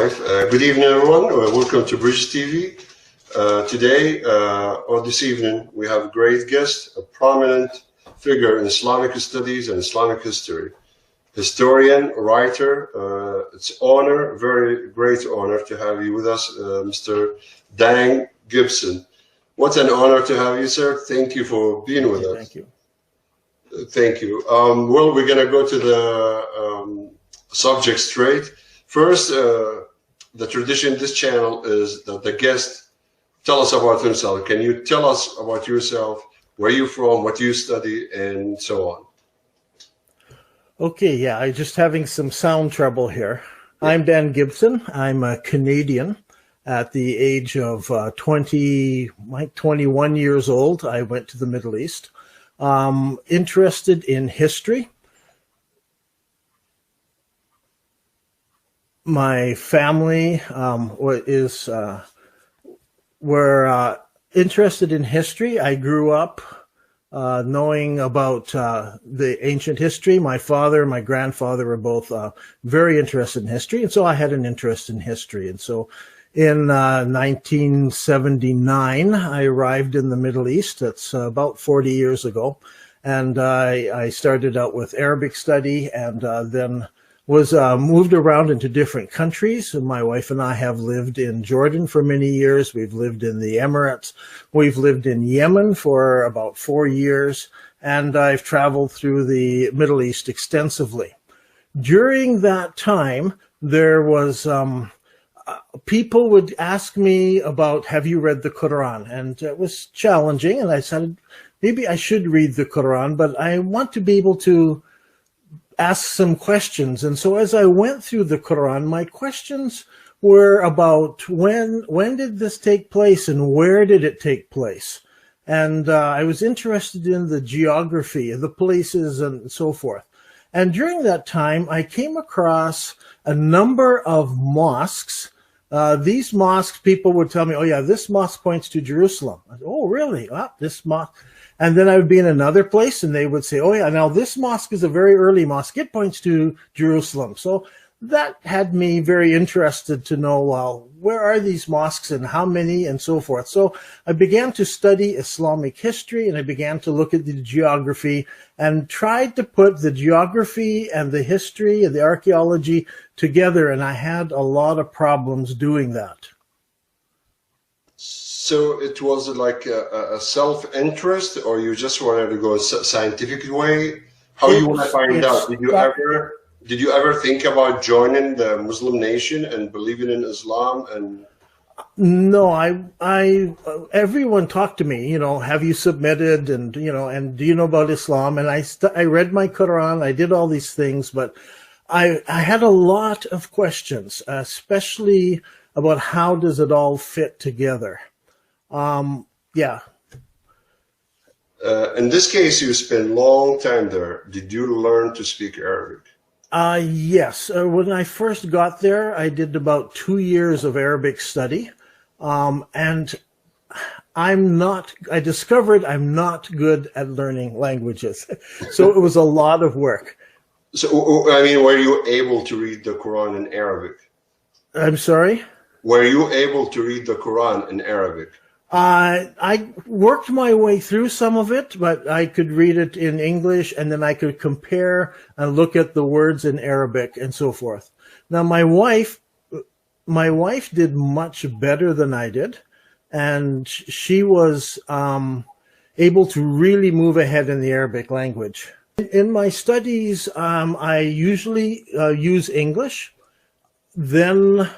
live. Good evening, everyone. Welcome to Bridge TV. Today, or this evening, we have a great guest, a prominent figure in Islamic studies and Islamic history. Historian, writer. It's honor, very great honor to have you with us, Mr. Jebson. What an honor to have you, sir. Thank you for being with us. Thank you. Thank you. Well, we're going to go to the subject straight. First, the tradition of this channel is that the guest tell us about himself. Can you tell us about yourself, where you're from, what you study, and so on? Okay, yeah, I'm just having some sound trouble here. I'm Dan Jebson. I'm a Canadian. At the age of 21 years old, I went to the Middle East. Interested in history. My family were interested in history. I grew up knowing about the ancient history. My father and my grandfather were both very interested in history, and so I had an interest in history. And so in 1979, I arrived in the Middle East. That's about 40 years ago. And I started out with Arabic study and then was moved around into different countries. And my wife and I have lived in Jordan for many years. We've lived in the Emirates. We've lived in Yemen for about 4 years. And I've traveled through the Middle East extensively. During that time, there was people would ask me about, have you read the Quran? And it was challenging. And I said, maybe I should read the Quran, but I want to be able to ask some questions. And so as I went through the Quran, my questions were about when did this take place and where did it take place? And I was interested in the geography of the places and so forth. And during that time, I came across a number of mosques. These mosques, people would tell me, oh yeah, this mosque points to Jerusalem. I said, oh really? This mosque. And then I would be in another place and they would say, oh yeah, now this mosque is a very early mosque. It points to Jerusalem. So that had me very interested to know, well, where are these mosques and how many and so forth. So I began to study Islamic history and I began to look at the geography and tried to put the geography and the history and the archaeology together. And I had a lot of problems doing that. So it was like a self-interest, or you just wanted to go a scientific way? How you want to find out? Did you ever think about joining the Muslim nation and believing in Islam? And no, everyone talked to me, you know, have you submitted, and you know, and do you know about Islam? And I read my Quran, I did all these things, but I had a lot of questions, especially about how does it all fit together. Yeah. In this case, you spent a long time there. Did you learn to speak Arabic? Yes. When I first got there, I did about 2 years of Arabic study. And I discovered I'm not good at learning languages. So it was a lot of work. So, I mean, were you able to read the Quran in Arabic? I'm sorry? Were you able to read the Quran in Arabic? I worked my way through some of it, but I could read it in English and then I could compare and look at the words in Arabic and so forth. Now, my wife did much better than I did, and she was able to really move ahead in the Arabic language. In my studies, I usually use English. Then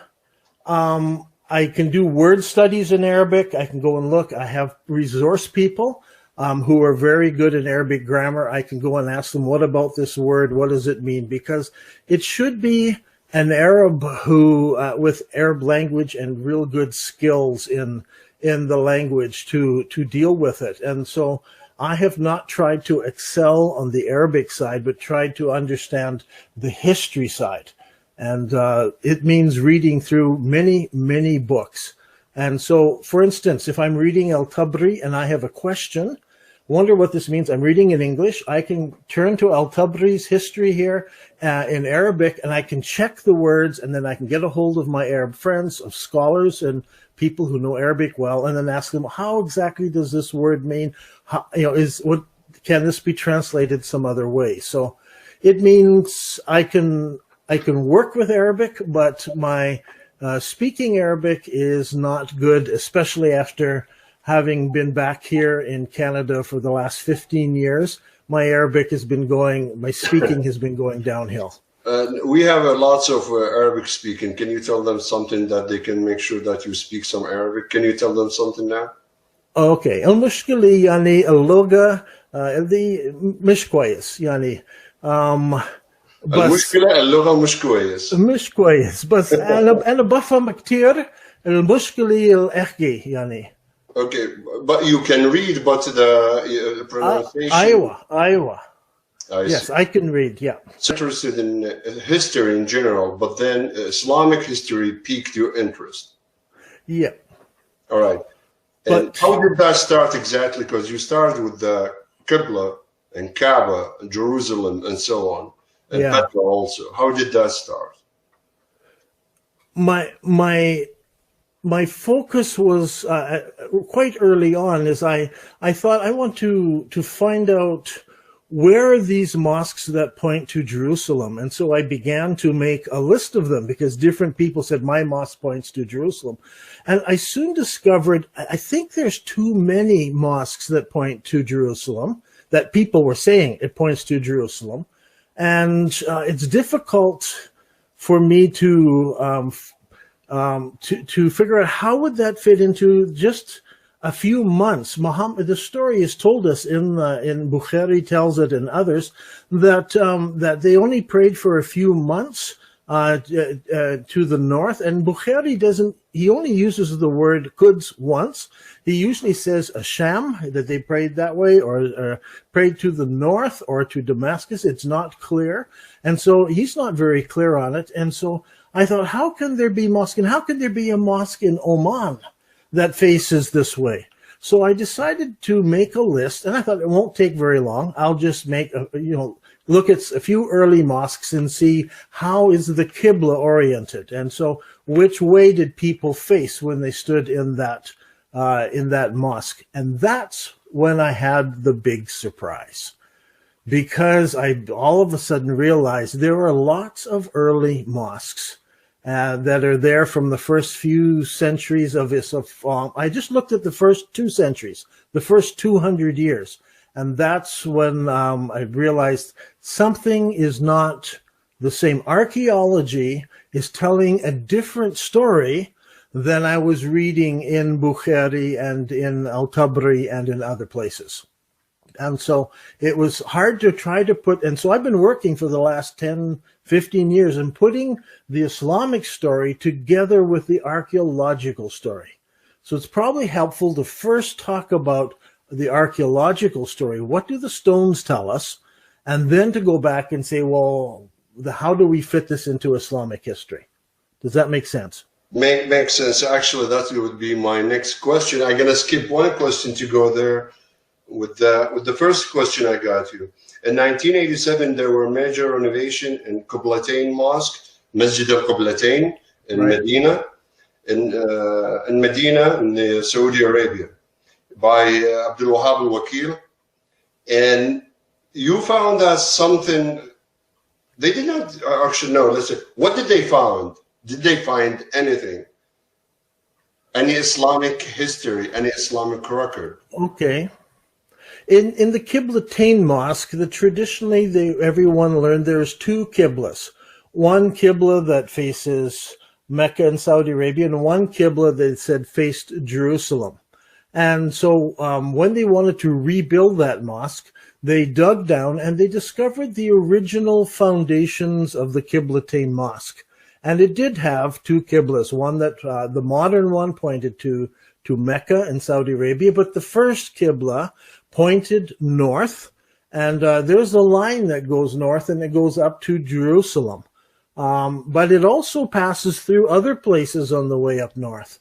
I can do word studies in Arabic. I can go and look. I have resource people who are very good in Arabic grammar. I can go and ask them, what about this word? What does it mean? Because it should be an Arab who, with Arab language and real good skills in the language to deal with it. And so I have not tried to excel on the Arabic side, but tried to understand the history side. And it means reading through many, many books. And so, for instance, if I'm reading Al-Tabri and I have a question, wonder what this means. I'm reading in English. I can turn to Al-Tabri's history here in Arabic, and I can check the words, and then I can get a hold of my Arab friends, of scholars and people who know Arabic well, and then ask them, how exactly does this word mean? How, can this be translated some other way? So it means I can work with Arabic, but my speaking Arabic is not good, especially after having been back here in Canada for the last 15 years. My speaking has been going downhill. We have lots of Arabic speaking. Can you tell them something that they can make sure that you speak some Arabic? Can you tell them something now? Okay. المشكلة يعني اللغة دي مش كويس يعني بس المشكلة اللغة مش كويس بس أنا بفهم كتير المشكلة الأحكي يعني. Okay, but you can read, but the pronunciation. أيوة. Yes, I can read, yeah. Interested in history in general, but then Islamic history piqued your interest. Yeah. All right. And how did that start exactly? Because you started with the Qibla and Kaaba and Jerusalem and so on. And Petra also. How did that start? My focus was quite early on, as I thought I want to find out where are these mosques that point to Jerusalem. And so I began to make a list of them because different people said my mosque points to Jerusalem. And I soon discovered, I think there's too many mosques that point to Jerusalem, that people were saying it points to Jerusalem. And it's difficult for me to figure out how would that fit into just a few months. Muhammad, the story is told us in Bukhari tells it and others that they only prayed for a few months to the north, and Bukhari he only uses the word Quds once. He usually says Asham, that they prayed that way, or prayed to the north or to Damascus. It's not clear, and so he's not very clear on it. And so I thought, how can there be mosque, and how can there be a mosque in Oman that faces this way? So I decided to make a list, and I thought it won't take very long. I'll just make look at a few early mosques and see how is the Qibla oriented, and so which way did people face when they stood in that mosque. And that's when I had the big surprise, because I all of a sudden realized there are lots of early mosques that are there from the first few centuries of Islam. I just looked at the first 2 centuries, the first 200 years. And that's when I realized something is not the same. Archaeology is telling a different story than I was reading in Bukhari and in Al-Tabri and in other places. And so it was hard to try to put, and so I've been working for the last 10, 15 years and putting the Islamic story together with the archaeological story. So it's probably helpful to first talk about the archaeological story. What do the stones tell us? And then to go back and say, well, how do we fit this into Islamic history? Does that make sense? Makes sense. Actually, that would be my next question. I'm going to skip one question to go there. With the first question I got you. In 1987, there were major renovation in Qiblatain Mosque, Masjid al-Qiblatain in Medina, in Medina, in Saudi Arabia, by Abdul Wahab al-Wakil. And you found that something, they did not actually know. Listen, what did they find? Did they find anything? Any Islamic history, any Islamic record? Okay. In the Qiblatain Mosque, traditionally everyone learned there's 2 Qiblas. One Qibla that faces Mecca and Saudi Arabia, and one Qibla that said faced Jerusalem. And so when they wanted to rebuild that mosque, they dug down and they discovered the original foundations of the Qiblatain Mosque. And it did have 2 Qiblas, one that the modern one pointed to Mecca and Saudi Arabia, but the first Qibla pointed north, and there's a line that goes north and it goes up to Jerusalem. But it also passes through other places on the way up north.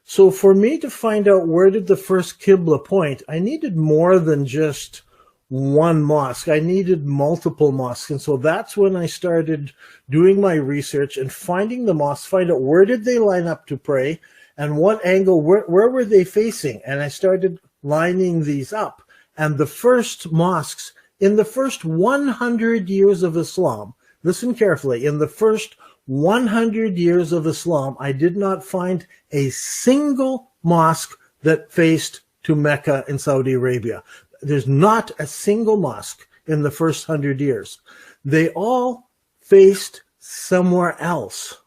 So for me to find out where did the first Qibla point, I needed more than just one mosque. I needed multiple mosques. And so that's when I started doing my research and finding the mosques, find out where did they line up to pray and what angle, where were they facing? And I started lining these up. And the first mosques, in the first 100 years of Islam, listen carefully, in the first 100 years of Islam, I did not find a single mosque that faced to Mecca in Saudi Arabia. There's not a single mosque in the first 100 years. They all faced somewhere else.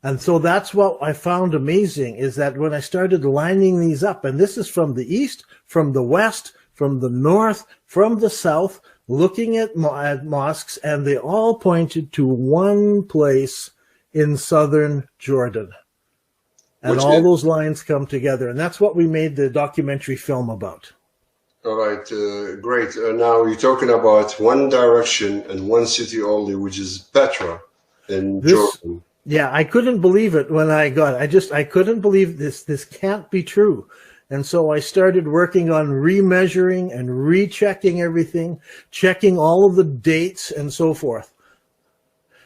And so that's what I found amazing, is that when I started lining these up, and this is from the east, from the west, from the north, from the south, looking at mosques, and they all pointed to one place in southern Jordan. And all those lines come together. And that's what we made the documentary film about. All right, great. Now you're talking about one direction and one city only, which is Petra in Jordan. Yeah, I couldn't believe it when I got it. I couldn't believe this. This can't be true. And so I started working on remeasuring and rechecking everything, checking all of the dates and so forth.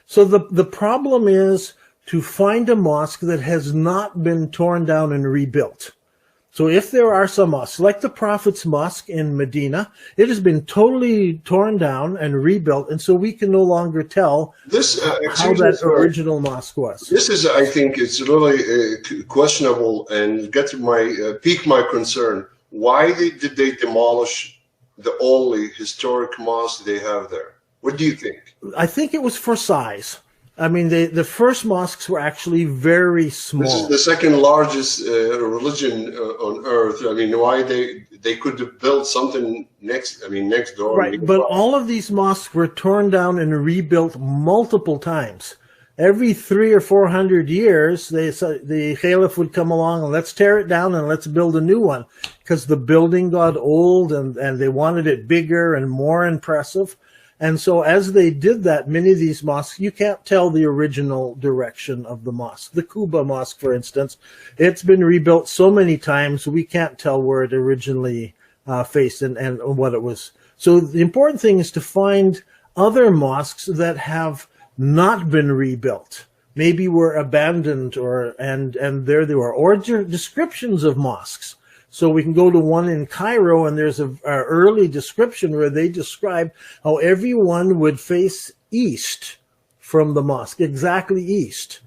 So the problem is to find a mosque that has not been torn down and rebuilt. So if there are some mosques, like the Prophet's Mosque in Medina, it has been totally torn down and rebuilt, and so we can no longer tell how that original mosque was. This is, I think, it's really questionable and pique my concern. Why did they demolish the only historic mosque they have there? What do you think? I think it was for size. I mean, the first mosques were actually very small. This is the second largest religion on earth. I mean, why they could have built something next door. Right, but all of these mosques were torn down and rebuilt multiple times. Every 300 or 400 years, the Caliph would come along and let's tear it down and let's build a new one, because the building got old and they wanted it bigger and more impressive. And so as they did that, many of these mosques, you can't tell the original direction of the mosque. The Quba Mosque, for instance, it's been rebuilt so many times, we can't tell where it originally faced and what it was. So the important thing is to find other mosques that have not been rebuilt, maybe were abandoned, and there they were, or descriptions of mosques. So we can go to one in Cairo, and there's an early description where they describe how everyone would face east from the mosque, exactly east.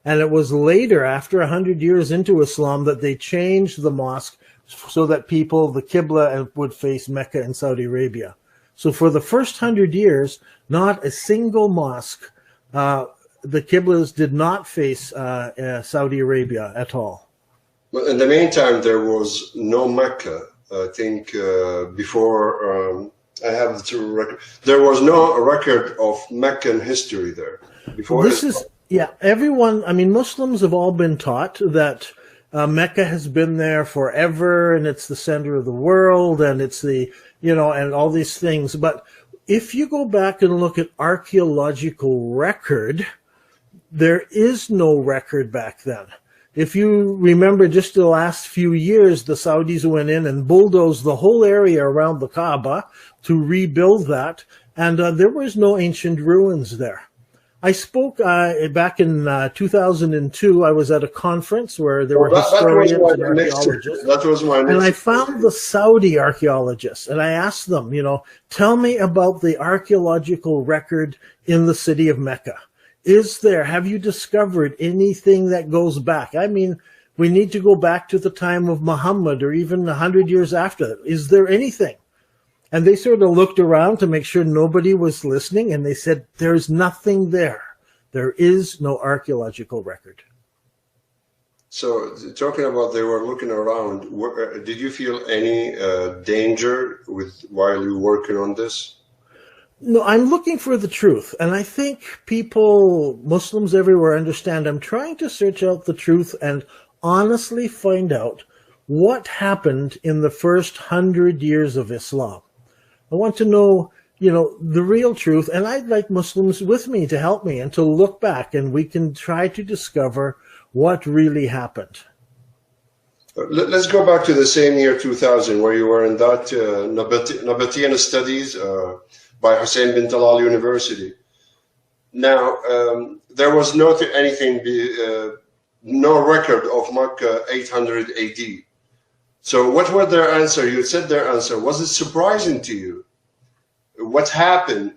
And it was later, after 100 years into Islam, that they changed the mosque so that the Qibla would face Mecca and Saudi Arabia. So for the first 100 years, not a single mosque, the Qiblas did not face Saudi Arabia at all. But in the meantime, there was no Mecca. I think before I have the record, there was no record of Meccan history there. Before everyone. I mean, Muslims have all been taught that Mecca has been there forever, and it's the center of the world, and it's and all these things. But if you go back and look at archaeological record, there is no record back then. If you remember, just the last few years, the Saudis went in and bulldozed the whole area around the Kaaba to rebuild that, and there was no ancient ruins there. I spoke back in 2002. I was at a conference where there were historians and archaeologists. That was my next. And I found the Saudi archaeologists, and I asked them, tell me about the archaeological record in the city of Mecca. Have you discovered anything that goes back? I mean, we need to go back to the time of Muhammad or even 100 years after that. Is there anything? And they sort of looked around to make sure nobody was listening, and they said, there's nothing there. There is no archaeological record. So talking about they were looking around, did you feel any danger while you were working on this? No, I'm looking for the truth. And I think Muslims everywhere understand I'm trying to search out the truth and honestly find out what happened in the first 100 years of Islam. I want to know, the real truth. And I'd like Muslims with me to help me and to look back, and we can try to discover what really happened. Let's go back to the same year 2000, where you were in that Nabatean studies by Hussein bin Talal University. Now, there was not anything, no record of Makkah 800 AD. So what were their answer? You said their answer. Was it surprising to you? What happened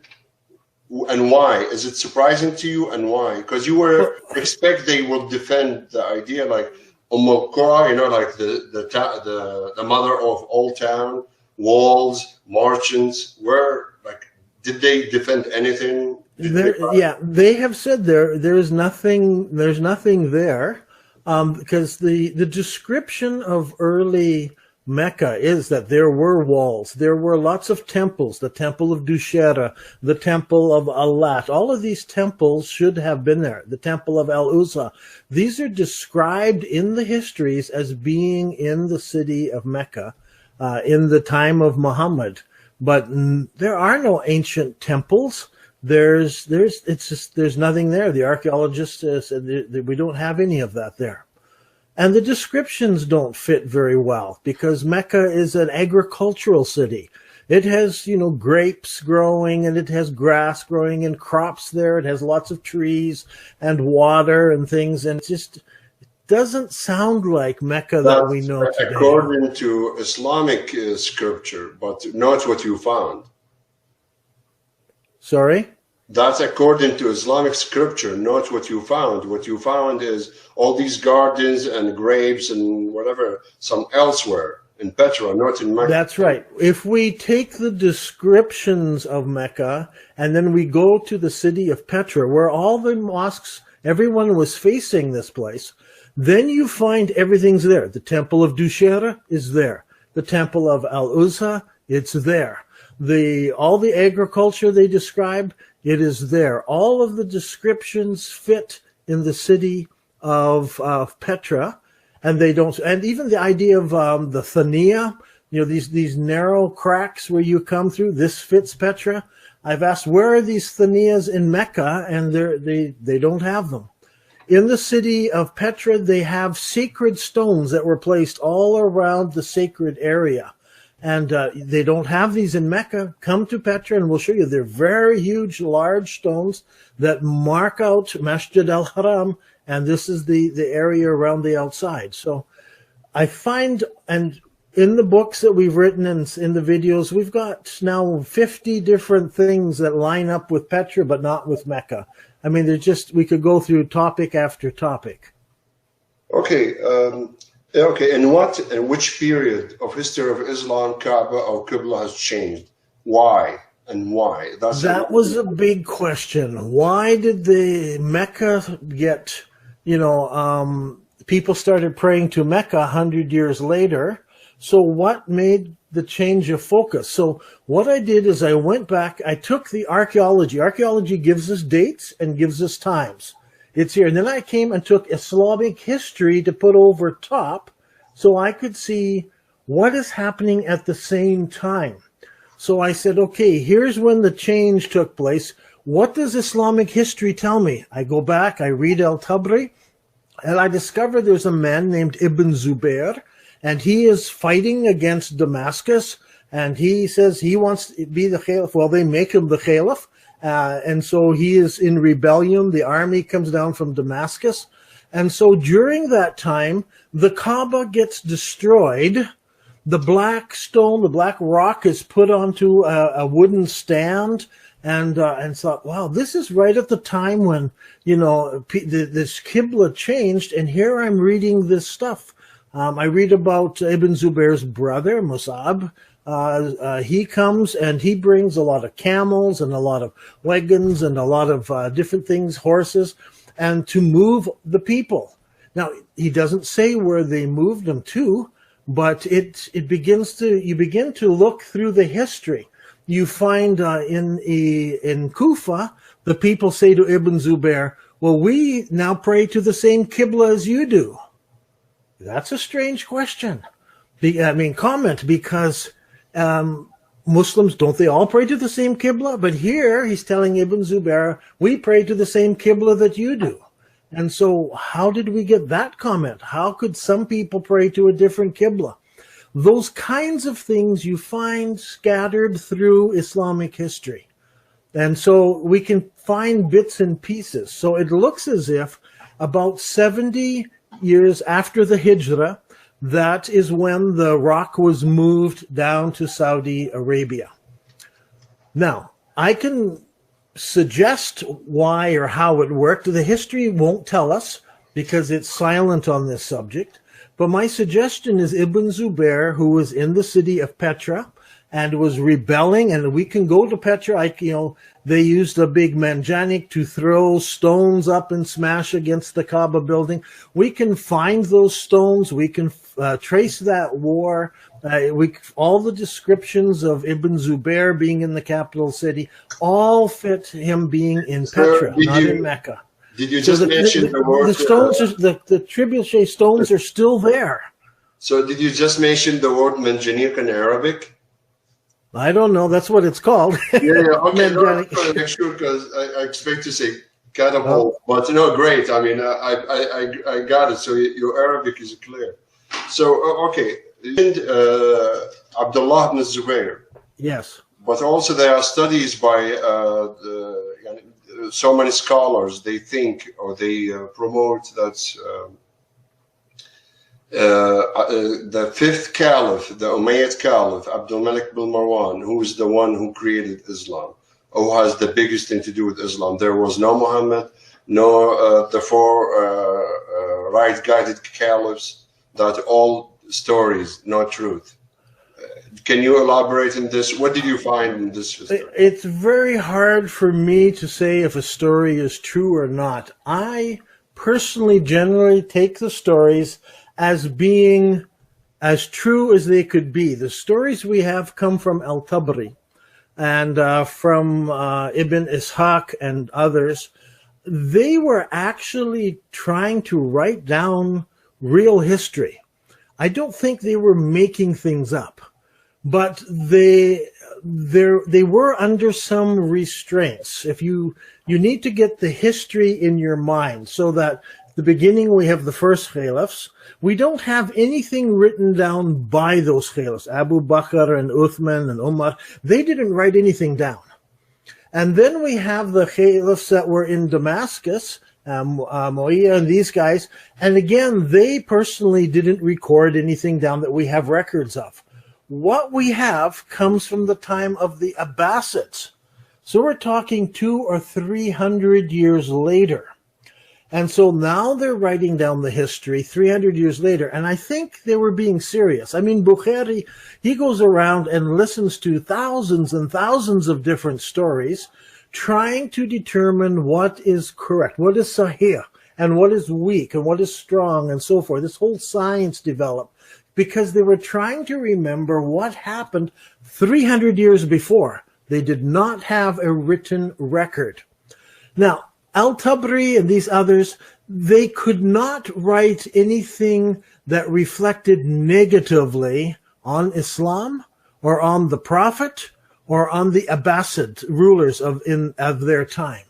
and why? Is it surprising to you and why? Because you were expect they will defend the idea like Qura, you know, like the mother of all town, walls, merchants. Where, like, did they defend anything? Yeah, they have said there's nothing there, because the description of early Mecca is that there were walls, there were lots of temples, the temple of Dushera, the temple of Alat, all of these temples should have been there, the temple of Al-Uzza. These are described in the histories as being in the city of Mecca in the time of Muhammad, but there are no ancient temples. There's nothing there. The archaeologists said we don't have any of that there. And the descriptions don't fit very well because Mecca is an agricultural city. It has, you know, grapes growing and it has grass growing and crops there. It has lots of trees and water and things, and it just doesn't sound like Mecca that we know today. According to Islamic scripture, but not what you found. Sorry? That's according to Islamic scripture, not what you found. What you found is all these gardens and grapes and whatever, some elsewhere in Petra, not in Mecca. That's right. If we take the descriptions of Mecca and then we go to the city of Petra, where all the mosques, everyone was facing this place, then you find everything's there. The temple of Dushera is there. The temple of Al-Uzza, it's there. All the agriculture they describe, it is there. All of the descriptions fit in the city of Petra, and they don't. And even the idea of the Thania, you know, these narrow cracks where you come through, this fits Petra. I've asked, where are these Thanias in Mecca, and they don't have them. In the city of Petra, they have sacred stones that were placed all around the sacred area. And they don't have these in Mecca. Come to Petra and we'll show you. They're very huge, large stones that mark out Masjid al-Haram. And this is the area around the outside. So I find, and in the books that we've written and in the videos, we've got now 50 different things that line up with Petra, but not with Mecca. I mean, we could go through topic after topic. Okay. Okay, in which period of history of Islam, Kaaba or Qibla has changed? Why and why? That was a big question. Why did the Mecca get, you know, people started praying to Mecca 100 years later. So what made the change of focus? So what I did is I went back, I took the archaeology. Archaeology gives us dates and gives us times. It's here. And then I came and took Islamic history to put over top so I could see what is happening at the same time. So I said, okay, here's when the change took place. What does Islamic history tell me? I go back, I read al-Tabari, and I discover there's a man named Ibn Zubair, and he is fighting against Damascus, and he says he wants to be the Caliph. Well, they make him the Caliph. And so he is in rebellion. The army comes down from Damascus. And so during that time, the Kaaba gets destroyed. The black stone, the black rock is put onto a wooden stand. And thought, wow, this is right at the time when, you know, this Qibla changed. And here I'm reading this stuff. I read about Ibn Zubair's brother, Musab. He comes and he brings a lot of camels and a lot of wagons and a lot of different things, horses, and to move the people. Now, he doesn't say where they moved them to, but you begin to look through the history. You find in Kufa, the people say to Ibn Zubair, well, we now pray to the same Qibla as you do. That's a strange question. Comment, because Muslims, don't they all pray to the same Qibla? But here he's telling Ibn Zubair, we pray to the same Qibla that you do. And so how did we get that comment? How could some people pray to a different Qibla? Those kinds of things you find scattered through Islamic history. And so we can find bits and pieces. So it looks as if about 70 years after the Hijrah, that is when the rock was moved down to Saudi Arabia. Now, I can suggest why or how it worked. The history won't tell us because it's silent on this subject. But my suggestion is Ibn Zubair, who was in the city of Petra and was rebelling, and we can go to Petra. They used a big manjanik to throw stones up and smash against the Kaaba building. We can find those stones. We can trace that war. All the descriptions of Ibn Zubair being in the capital city all fit him being in Petra, not in Mecca. Did you just mention the word? The stones, the trebuchet stones are still there. So did you just mention the word manjanik in Arabic? I don't know. That's what it's called. Yeah. Okay. No, I want to make sure because I expect to say catapult, but no, great. I mean, I got it. So your Arabic is clear. So okay, Abdullah ibn Zubair. Yes. But also there are studies by so many scholars. They think or they promote that. The fifth caliph, the Umayyad caliph, Abdul Malik bin Marwan, who is the one who created Islam, who has the biggest thing to do with Islam. There was no Muhammad, no the four right-guided caliphs, that all stories, no truth. Can you elaborate on this? What did you find in this history? It's very hard for me to say if a story is true or not. I personally generally take the stories as being as true as they could be. The stories we have come from Al-Tabri and from Ibn Ishaq and others. They were actually trying to write down real history. I don't think they were making things up, but they were under some restraints. If you need to get the history in your mind so that the beginning we have the first caliphs. We don't have anything written down by those caliphs. Abu Bakr and Uthman and Umar, they didn't write anything down. And then we have the caliphs that were in Damascus, Muawiyah and these guys. And again, they personally didn't record anything down that we have records of. What we have comes from the time of the Abbasids. So we're talking 200 or 300 years later. And so now they're writing down the history 300 years later. And I think they were being serious. I mean, Bukhari, he goes around and listens to thousands and thousands of different stories, trying to determine what is correct, what is sahih, and what is weak, and what is strong, and so forth. This whole science developed because they were trying to remember what happened 300 years before. They did not have a written record. Now, Al-Tabri and these others, they could not write anything that reflected negatively on Islam or on the Prophet or on the Abbasid rulers of their time.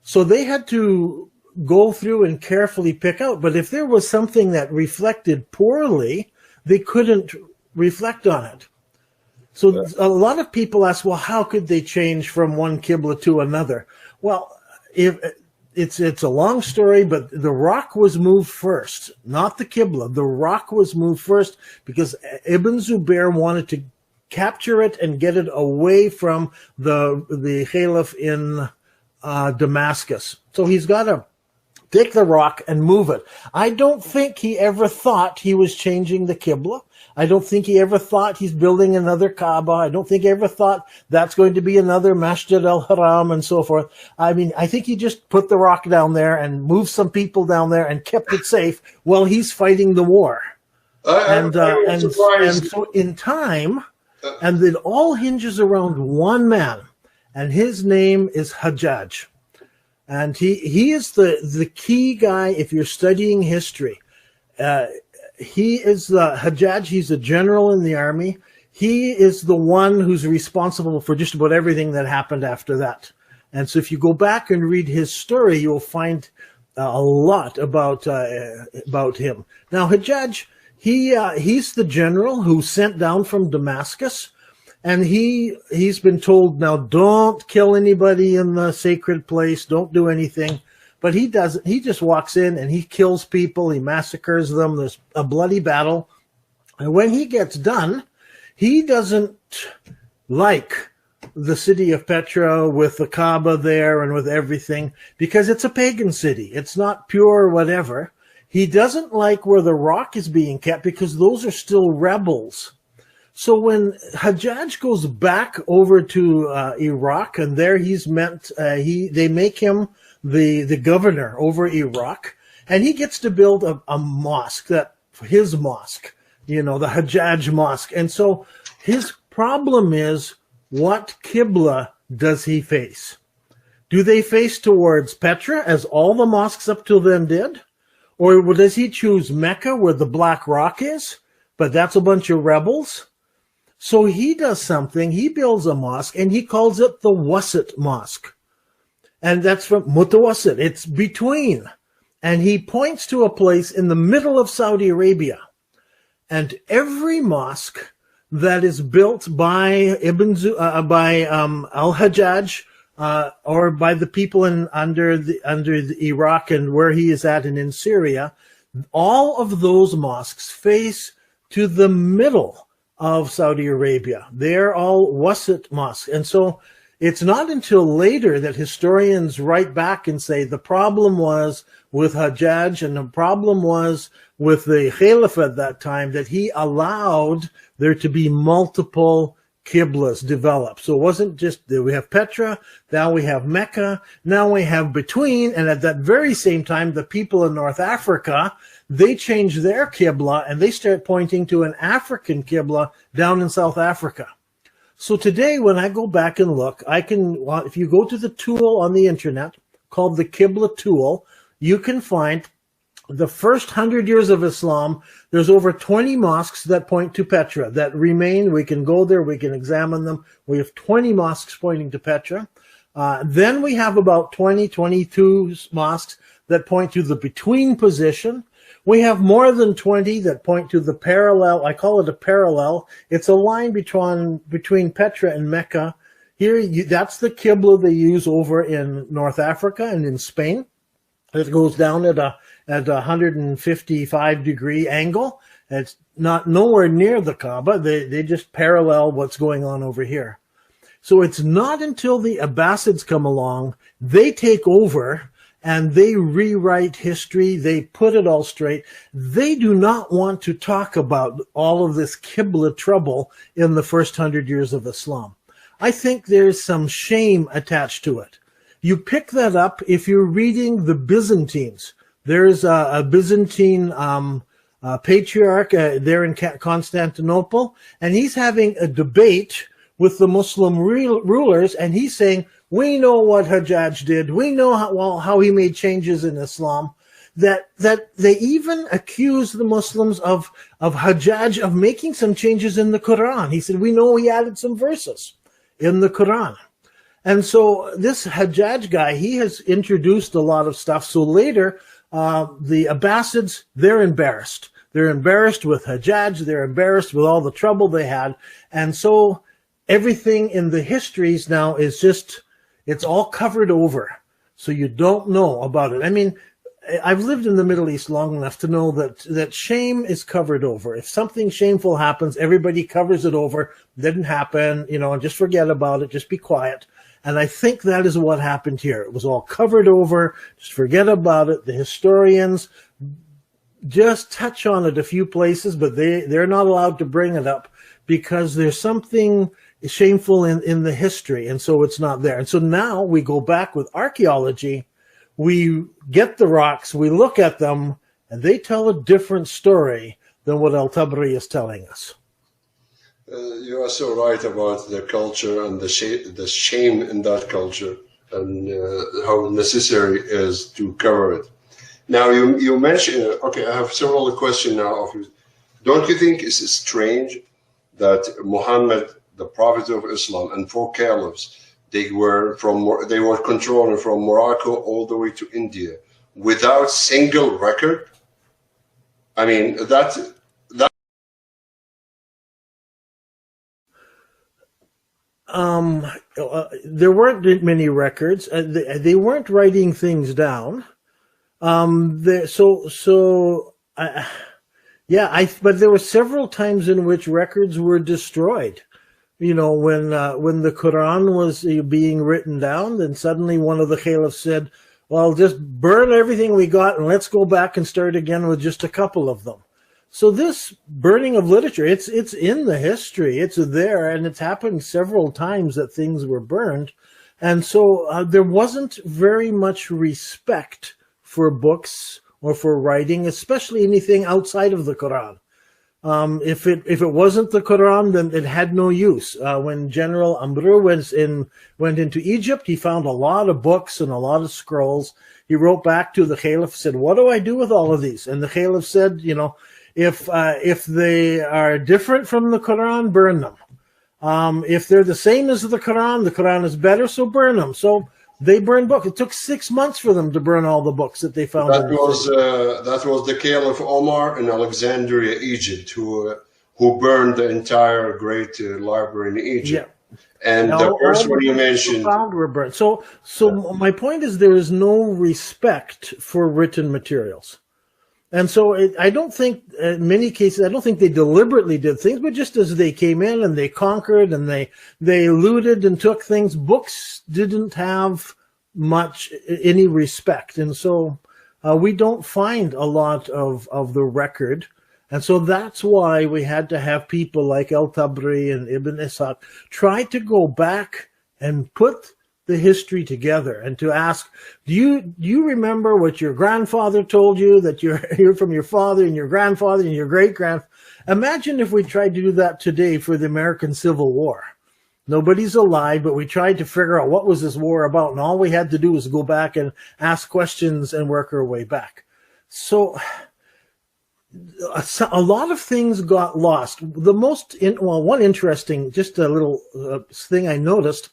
So they had to go through and carefully pick out. But if there was something that reflected poorly, they couldn't reflect on it. So a lot of people ask, well, how could they change from one Qibla to another? Well, it's a long story, but the rock was moved first, not the Qibla. The rock was moved first because Ibn Zubair wanted to capture it and get it away from the Caliph in Damascus. So he's got to take the rock and move it. I don't think he ever thought he was changing the Qibla. I don't think he ever thought he's building another Kaaba. I don't think he ever thought that's going to be another Masjid al-Haram and so forth. I mean, I think he just put the rock down there and moved some people down there and kept it safe while he's fighting the war. And so in time, and it all hinges around one man, and his name is Hajjaj. And he is the key guy if you're studying history. He is the Hajjaj. He's a general in the army. He is the one who's responsible for just about everything that happened after that. And so if you go back and read his story, you'll find a lot about him. Now, Hajjaj, he's the general who sent down from Damascus, and he's been told, now don't kill anybody in the sacred place, don't do anything. But he doesn't. He just walks in and he kills people, he massacres them, there's a bloody battle. And when he gets done, he doesn't like the city of Petra with the Kaaba there and with everything, because it's a pagan city. It's not pure whatever. He doesn't like where the rock is being kept, because those are still rebels. So when Hajjaj goes back over to Iraq, and there he's meant, they make him the governor over Iraq, and he gets to build a mosque, his mosque, the Hajjaj mosque. And so his problem is, what Qibla does he face? Do they face towards Petra, as all the mosques up till then did? Or does he choose Mecca, where the Black Rock is? But that's a bunch of rebels. So he does something. He builds a mosque, and he calls it the Wasit Mosque. And that's from Mutawassit. It's between. And he points to a place in the middle of Saudi Arabia. And every mosque that is built by Al-Hajjaj, or by the people under the Iraq and where he is at and in Syria, all of those mosques face to the middle of Saudi Arabia. They're all Wasit mosques. And so it's not until later that historians write back and say the problem was with Hajjaj, and the problem was with the Caliph at that time, that he allowed there to be multiple Qiblas developed. So it wasn't just that we have Petra, now we have Mecca, now we have between, and at that very same time, the people in North Africa, they change their Qibla and they start pointing to an African Qibla down in South Africa. So today, when I go back and look, if you go to the tool on the internet called the Qibla tool, you can find the first 100 years of Islam. There's over 20 mosques that point to Petra that remain. We can go there, we can examine them. We have 20 mosques pointing to Petra. Then we have about 22 mosques that point to the between position. We have more than 20 that point to the parallel. I call it a parallel. It's a line between Petra and Mecca. Here, that's the Qibla they use over in North Africa and in Spain. It goes down at a 155-degree angle. It's not nowhere near the Kaaba. They just parallel what's going on over here. So it's not until the Abbasids come along, they take over and they rewrite history. They put it all straight. They do not want to talk about all of this Qibla trouble in the first 100 years of Islam. I think there's some shame attached to it. You pick that up if you're reading the Byzantines. There's a Byzantine patriarch there in Constantinople, and he's having a debate with the Muslim rulers, and he's saying, we know what Hajjaj did. We know how he made changes in Islam. That they even accuse the Muslims of Hajjaj of making some changes in the Quran. He said, we know he added some verses in the Quran. And so this Hajjaj guy, he has introduced a lot of stuff. So later, the Abbasids, they're embarrassed. They're embarrassed with Hajjaj. They're embarrassed with all the trouble they had. And so everything in the histories now is just, it's all covered over. So you don't know about it. I mean, I've lived in the Middle East long enough to know that shame is covered over. If something shameful happens, everybody covers it over. Didn't happen, and just forget about it. Just be quiet. And I think that is what happened here. It was all covered over. Just forget about it. The historians just touch on it a few places, but they're not allowed to bring it up because there's something shameful in the history. And so it's not there. And so now we go back with archaeology. We get the rocks, we look at them, and they tell a different story than what Al-Tabari is telling us. You are so right about the culture and the shame in that culture, and how necessary it is to cover it. Now, you mentioned, okay, I have several questions now of you. Don't you think it's strange that Muhammad, the Prophet of Islam, and 4 caliphs, they were controlling from Morocco all the way to India? without single record? I mean, that there weren't many records. They weren't writing things down. But there were several times in which records were destroyed. You know, when the Quran was being written down, then suddenly one of the caliphs said, well, just burn everything we got and let's go back and start again with just a couple of them. So this burning of literature, it's in the history, it's there, and it's happened several times that things were burned. And so there wasn't very much respect for books or for writing, especially anything outside of the Quran. If it wasn't the Quran, then it had no use. When General Amr went into Egypt, he found a lot of books and a lot of scrolls. He wrote back to the Caliph, said, "What do I do with all of these?" And the Caliph said, "You know, if they are different from the Quran, burn them. If they're the same as the Quran is better, so burn them." So they burned books. It took 6 months for them to burn all the books that they found. That was the Caliph Omar in Alexandria, Egypt, who burned the entire great library in Egypt. Yeah. And the first one you mentioned found were burned. So my point is there is no respect for written materials. And so I don't think, in many cases, I don't think they deliberately did things, but just as they came in and they conquered and they looted and took things, books didn't have any respect. And so we don't find a lot of the record. And so that's why we had to have people like Al-Tabri and Ibn Ishaq try to go back and put the history together and to ask, do you remember what your grandfather told you, that you're from your father and your grandfather and your great-grandfather? Imagine if we tried to do that today for the American Civil War. Nobody's alive, but we tried to figure out what was this war about, and all we had to do was go back and ask questions and work our way back. So a lot of things got lost. One interesting, just a little thing I noticed,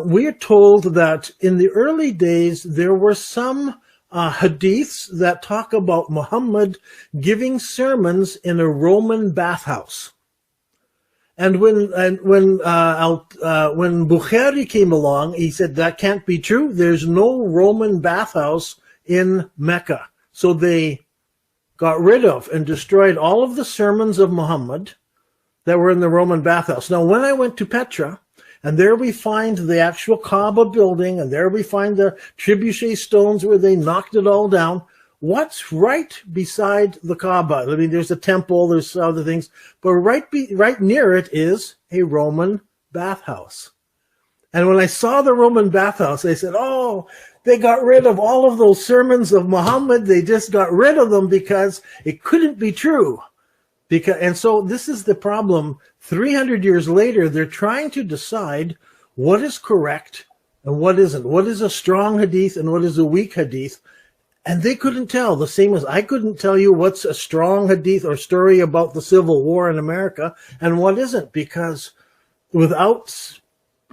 we are told that in the early days there were some hadiths that talk about Muhammad giving sermons in a Roman bathhouse. And when Bukhari came along, he said that can't be true. There's no Roman bathhouse in Mecca. So they got rid of and destroyed all of the sermons of Muhammad that were in the Roman bathhouse. Now, when I went to Petra, and there we find the actual Kaaba building, and there we find the trebuchet stones where they knocked it all down. What's right beside the Kaaba? I mean, there's a temple, there's other things, but right near it is a Roman bathhouse. And when I saw the Roman bathhouse, I said, oh, they got rid of all of those sermons of Muhammad. They just got rid of them because it couldn't be true. And so this is the problem. 300 years later, they're trying to decide what is correct and what isn't. What is a strong hadith and what is a weak hadith? And they couldn't tell, the same as I couldn't tell you what's a strong hadith or story about the Civil War in America and what isn't, because without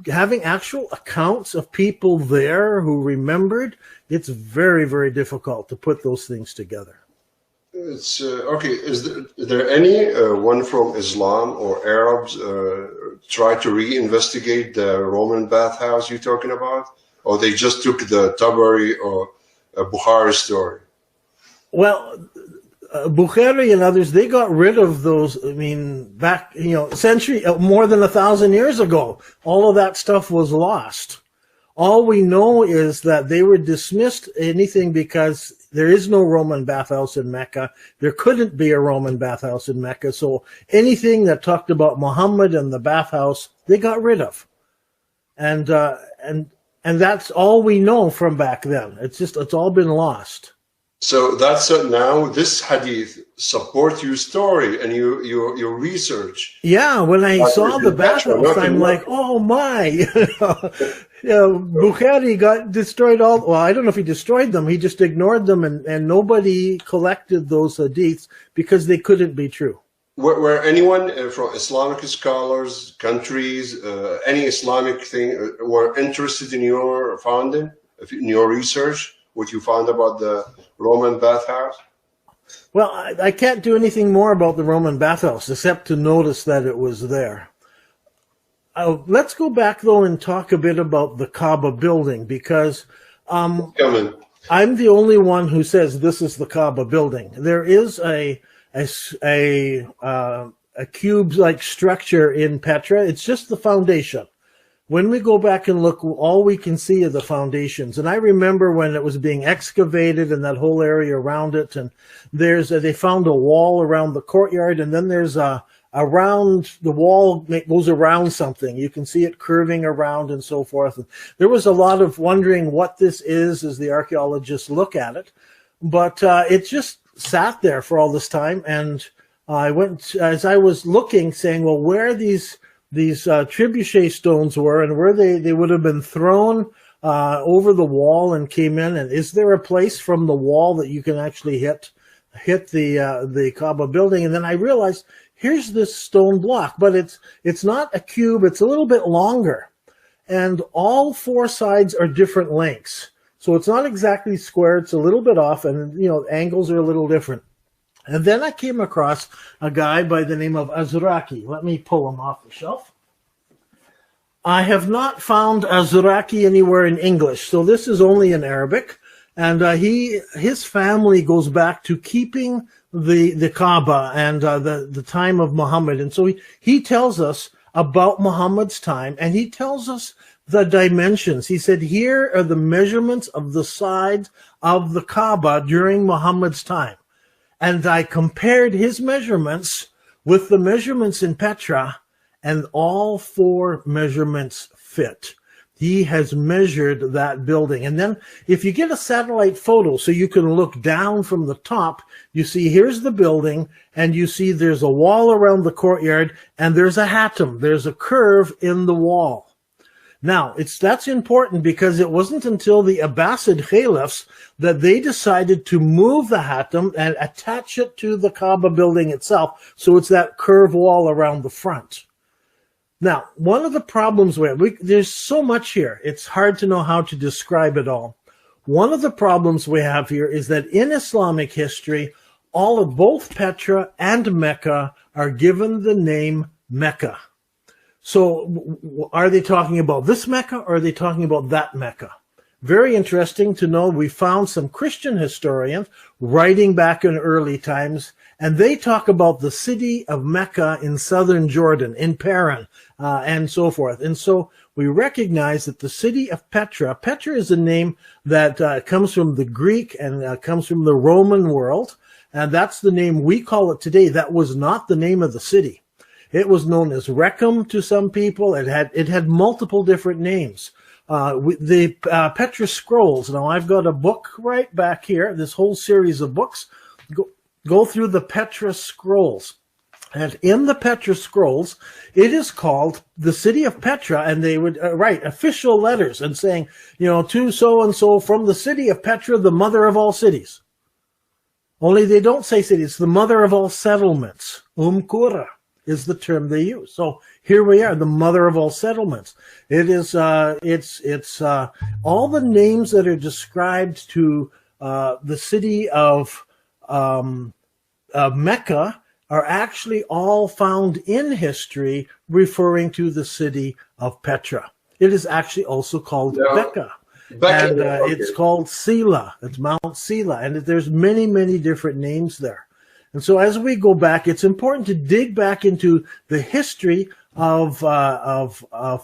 having actual accounts of people there who remembered, it's very, very difficult to put those things together. It's okay. Is there any one from Islam or Arabs try to reinvestigate the Roman bathhouse you're talking about, or they just took the Tabari or Bukhari story? Well, Bukhari and others, they got rid of those. I mean, back more than 1,000 years ago, all of that stuff was lost. All we know is that they were dismissed anything because there is no Roman bathhouse in Mecca. There couldn't be a Roman bathhouse in Mecca. So anything that talked about Muhammad and the bathhouse, they got rid of. And that's all we know from back then. It's all been lost. So that's now this hadith supports your story and your research. Yeah, when I saw the bathhouse, I'm like, oh my. Bukhari got destroyed well, I don't know if he destroyed them. He just ignored them, and nobody collected those hadiths because they couldn't be true. Were anyone from Islamic scholars, countries, any Islamic thing, were interested in your founding, in your research? what you found about the Roman bathhouse? Well, I can't do anything more about the Roman bathhouse except to notice that it was there. Let's go back, though, and talk a bit about the Kaaba building, because I'm the only one who says this is the Kaaba building. There is a cube-like structure in Petra. It's just the foundation. When we go back and look, all we can see are the foundations. And I remember when it was being excavated and that whole area around it, and they found a wall around the courtyard, and then there's around the wall, it goes around something. You can see it curving around and so forth. And there was a lot of wondering what this is as the archaeologists look at it. But it just sat there for all this time. And I went, as I was looking, saying, well, where these trebuchet stones were and where they would have been thrown over the wall and came in. And is there a place from the wall that you can actually hit the Kaaba building? And then I realized, here's this stone block, but it's not a cube. It's a little bit longer, and all four sides are different lengths. So it's not exactly square. It's a little bit off, and angles are a little different. And then I came across a guy by the name of Azraqi. Let me pull him off the shelf. I have not found Azraqi anywhere in English, so this is only in Arabic. And his family goes back to keeping the Kaaba and the time of Muhammad. And so he tells us about Muhammad's time, and he tells us the dimensions. He said, here are the measurements of the sides of the Kaaba during Muhammad's time. And I compared his measurements with the measurements in Petra, and all four measurements fit. He has measured that building. And then if you get a satellite photo so you can look down from the top, you see here's the building, and you see there's a wall around the courtyard, and there's a hatam. There's a curve in the wall. Now, that's important because it wasn't until the Abbasid caliphs that they decided to move the hatam and attach it to the Kaaba building itself, so it's that curved wall around the front. Now, one of the problems there's so much here, it's hard to know how to describe it all. One of the problems we have here is that in Islamic history, both Petra and Mecca are given the name Mecca. So are they talking about this Mecca, or are they talking about that Mecca? Very interesting to know. We found some Christian historians writing back in early times, and they talk about the city of Mecca in southern Jordan, in Paran, and so forth. And so we recognize that the city of Petra is a name that comes from the Greek and comes from the Roman world, and that's the name we call it today. That was not the name of the city. It was known as Rechem to some people. It had multiple different names. The Petra Scrolls. Now I've got a book right back here. This whole series of books go through the Petra Scrolls, and in the Petra Scrolls, it is called the city of Petra, and they would write official letters and saying, to so and so from the city of Petra, the mother of all cities. Only they don't say city; it's the mother of all settlements. Qura is the term they use. So here we are, the mother of all settlements. It is, it's all the names that are described to the city of Mecca are actually all found in history referring to the city of Petra. It is actually also called Mecca. And it's called Sila. It's Mount Sila. And there's many, many different names there. And so as we go back, it's important to dig back into the history of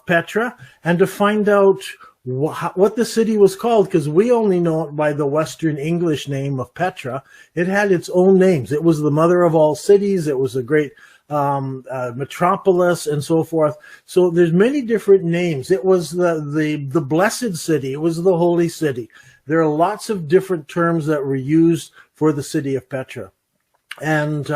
Petra and to find out what the city was called, because we only know it by the Western English name of Petra. It had its own names. It was the mother of all cities. It was a great metropolis and so forth. So there's many different names. It was the blessed city. It was the holy city. There are lots of different terms that were used for the city of Petra. And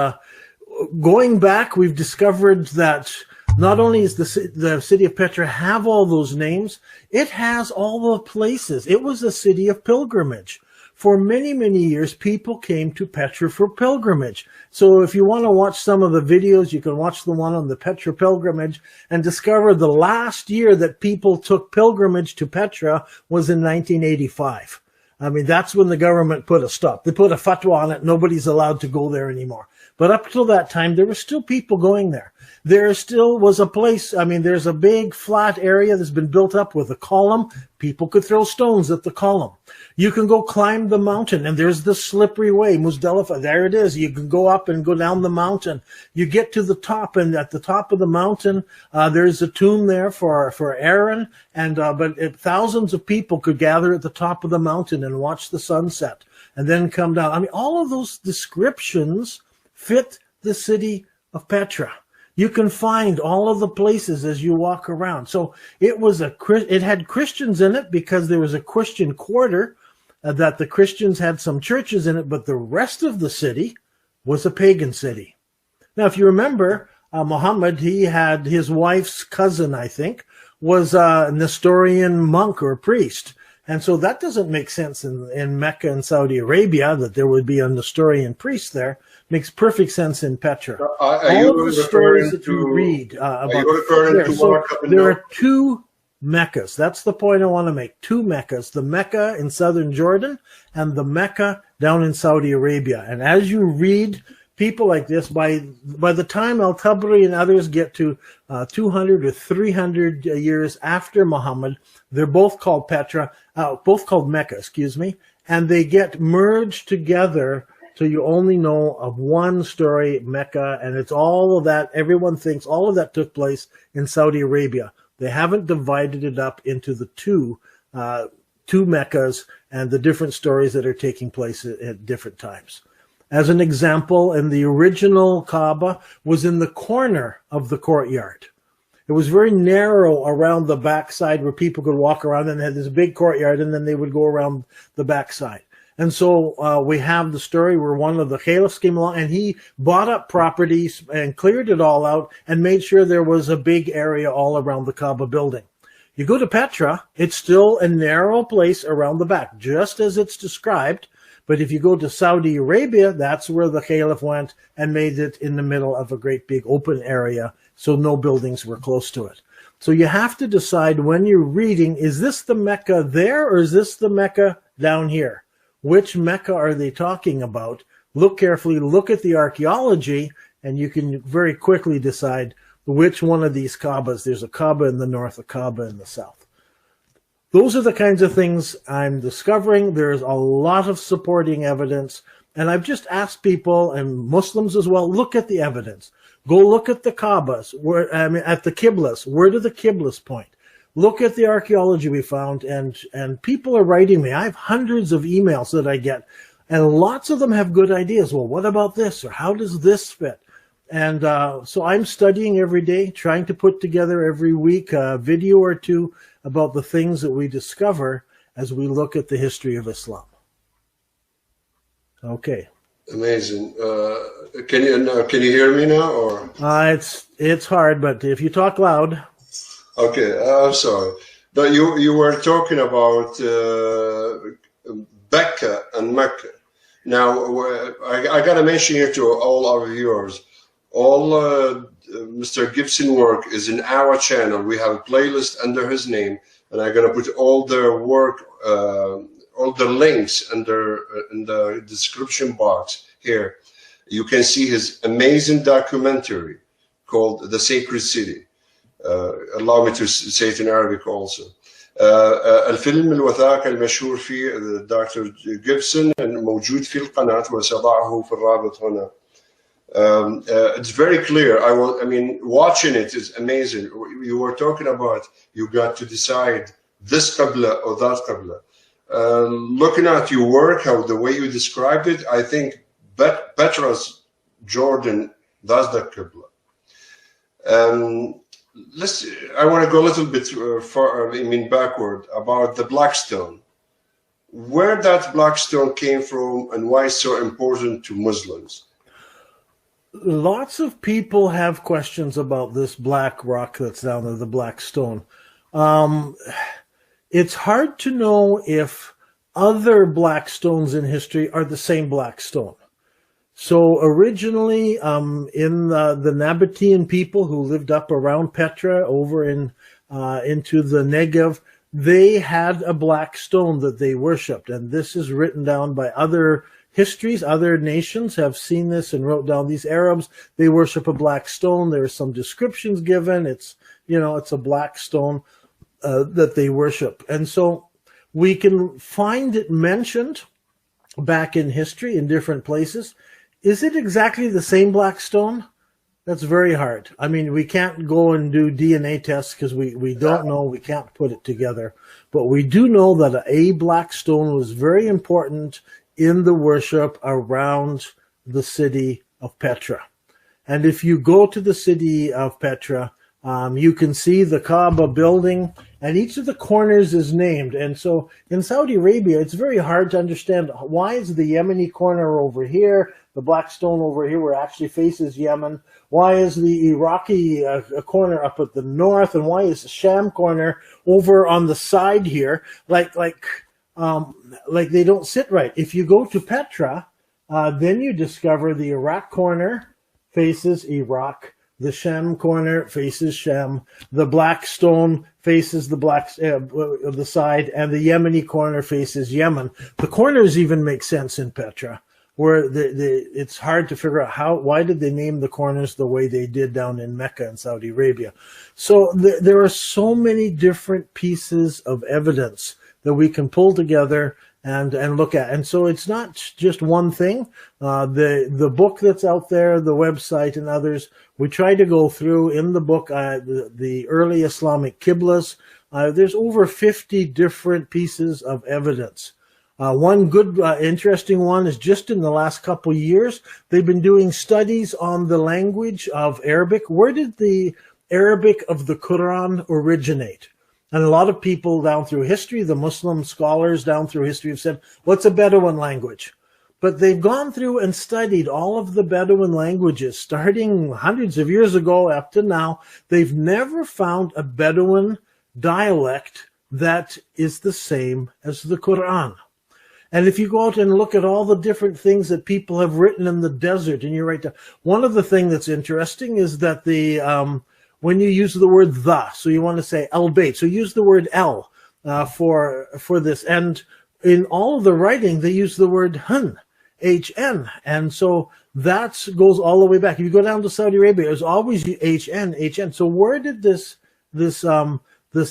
going back, we've discovered that not only is the city of Petra have all those names, it has all the places. It was a city of pilgrimage. For many, many years, people came to Petra for pilgrimage. So if you want to watch some of the videos, you can watch the one on the Petra pilgrimage and discover the last year that people took pilgrimage to Petra was in 1985. I mean, that's when the government put a stop. They put a fatwa on it. Nobody's allowed to go there anymore. But up till that time, there were still people going there. There still was a place. I mean, there's a big flat area that's been built up with a column. People could throw stones at the column. You can go climb the mountain, and there's the slippery way, Muzdalifah. There it is. You can go up and go down the mountain. You get to the top, and at the top of the mountain, there's a tomb there for Aaron. And but thousands of people could gather at the top of the mountain and watch the sunset, and then come down. I mean, all of those descriptions fit the city of Petra. You can find all of the places as you walk around. So it had Christians in it because there was a Christian quarter that the Christians had some churches in it, but the rest of the city was a pagan city. Now, if you remember, Muhammad, he had his wife's cousin, I think, was a Nestorian monk or priest. And so that doesn't make sense in Mecca and Saudi Arabia that there would be a Nestorian priest there. Makes perfect sense in Petra. All of the stories that you read about there are two Meccas. That's the point I want to make. Two Meccas. The Mecca in southern Jordan and the Mecca down in Saudi Arabia. And as you read people like this, by the time Al-Tabari and others get to 200 or 300 years after Muhammad, they're both called both called Mecca, excuse me, and they get merged together. So you only know of one story, Mecca, and it's all of that. Everyone thinks all of that took place in Saudi Arabia. They haven't divided it up into the two Meccas and the different stories that are taking place at different times. As an example, and the original Kaaba was in the corner of the courtyard. It was very narrow around the backside where people could walk around, and they had this big courtyard, and then they would go around the backside. And so we have the story where one of the caliphs came along and he bought up properties and cleared it all out and made sure there was a big area all around the Kaaba building. You go to Petra, it's still a narrow place around the back, just as it's described. But if you go to Saudi Arabia, that's where the caliph went and made it in the middle of a great big open area, so no buildings were close to it. So you have to decide when you're reading, is this the Mecca there or is this the Mecca down here? Which Mecca are they talking about? Look carefully, look at the archaeology, and you can very quickly decide which one of these Kaabas. There's a Kaaba in the north, a Kaaba in the south. Those are the kinds of things I'm discovering. There's a lot of supporting evidence, and I've just asked people, and Muslims as well, look at the evidence. Go look at the Kaabas, at the Qiblas. Where do the Qiblas point? Look at the archaeology we found, and people are writing me. I have hundreds of emails that I get, and lots of them have good ideas. Well, what about this, or how does this fit? And so I'm studying every day, trying to put together every week a video or two about the things that we discover as we look at the history of Islam. Okay. Amazing. Can you hear me now, or? It's hard, but if you talk loud. Okay, I'm sorry. No, you were talking about Becca and Mecca. Now, I got to mention here to all our viewers, all Mr. Gibson work is in our channel. We have a playlist under his name, and I'm going to put all their work, all the links under in the description box here. You can see his amazing documentary called The Sacred City. Allow me to say it in Arabic also. الفيلم الوثائقي المشهور فيه دكتور جبسون موجود في القناة وسأضعه في الرابط هنا. It's very clear. I mean, watching it is amazing. You were talking about you got to decide this Qibla or that Qibla. Looking at your work, how the way you described it, I think Petra's Jordan, that's the Qibla. I want to go a little bit backward about the black stone. Where that black stone came from and why it's so important to Muslims? Lots of people have questions about this black rock that's down there, the black stone. It's hard to know if other black stones in history are the same black stone. So originally, in the Nabatean people who lived up around Petra, over into the Negev, they had a black stone that they worshipped. And this is written down by other histories. Other nations have seen this and wrote down these Arabs, they worship a black stone. There are some descriptions given. It's, it's a black stone that they worship. And so we can find it mentioned back in history in different places. Is it exactly the same black stone? That's very hard. I mean, we can't go and do DNA tests because we don't know. We can't put it together. But we do know that a black stone was very important in the worship around the city of Petra. And if you go to the city of Petra, you can see the Kaaba building, and each of the corners is named. And so in Saudi Arabia, it's very hard to understand why is the Yemeni corner over here, the black stone over here where it actually faces Yemen. Why is the Iraqi corner up at the north, and why is the Sham corner over on the side here? Like they don't sit right. If you go to Petra, then you discover the Iraq corner faces Iraq. The Sham corner faces Sham. The black stone faces the side, and the Yemeni corner faces Yemen. The corners even make sense in Petra, where it's hard to figure out why did they name the corners the way they did down in Mecca in Saudi Arabia. So there are so many different pieces of evidence that we can pull together and look at. And so it's not just one thing. The book that's out there, the website and others, we try to go through in the book, the early Islamic Qiblas. There's over 50 different pieces of evidence. One good, interesting one is just in the last couple of years, they've been doing studies on the language of Arabic. Where did the Arabic of the Quran originate? And a lot of people down through history, the Muslim scholars down through history have said, what's a Bedouin language? But they've gone through and studied all of the Bedouin languages, starting hundreds of years ago up to now. They've never found a Bedouin dialect that is the same as the Quran. And if you go out and look at all the different things that people have written in the desert, and you're right there, one of the things that's interesting is that when you use the word the, so you want to say al-bayt, so use the word el for this. And in all of the writing, they use the word hun, H-N. And so that goes all the way back. If you go down to Saudi Arabia, there's always H-N, H-N. So where did this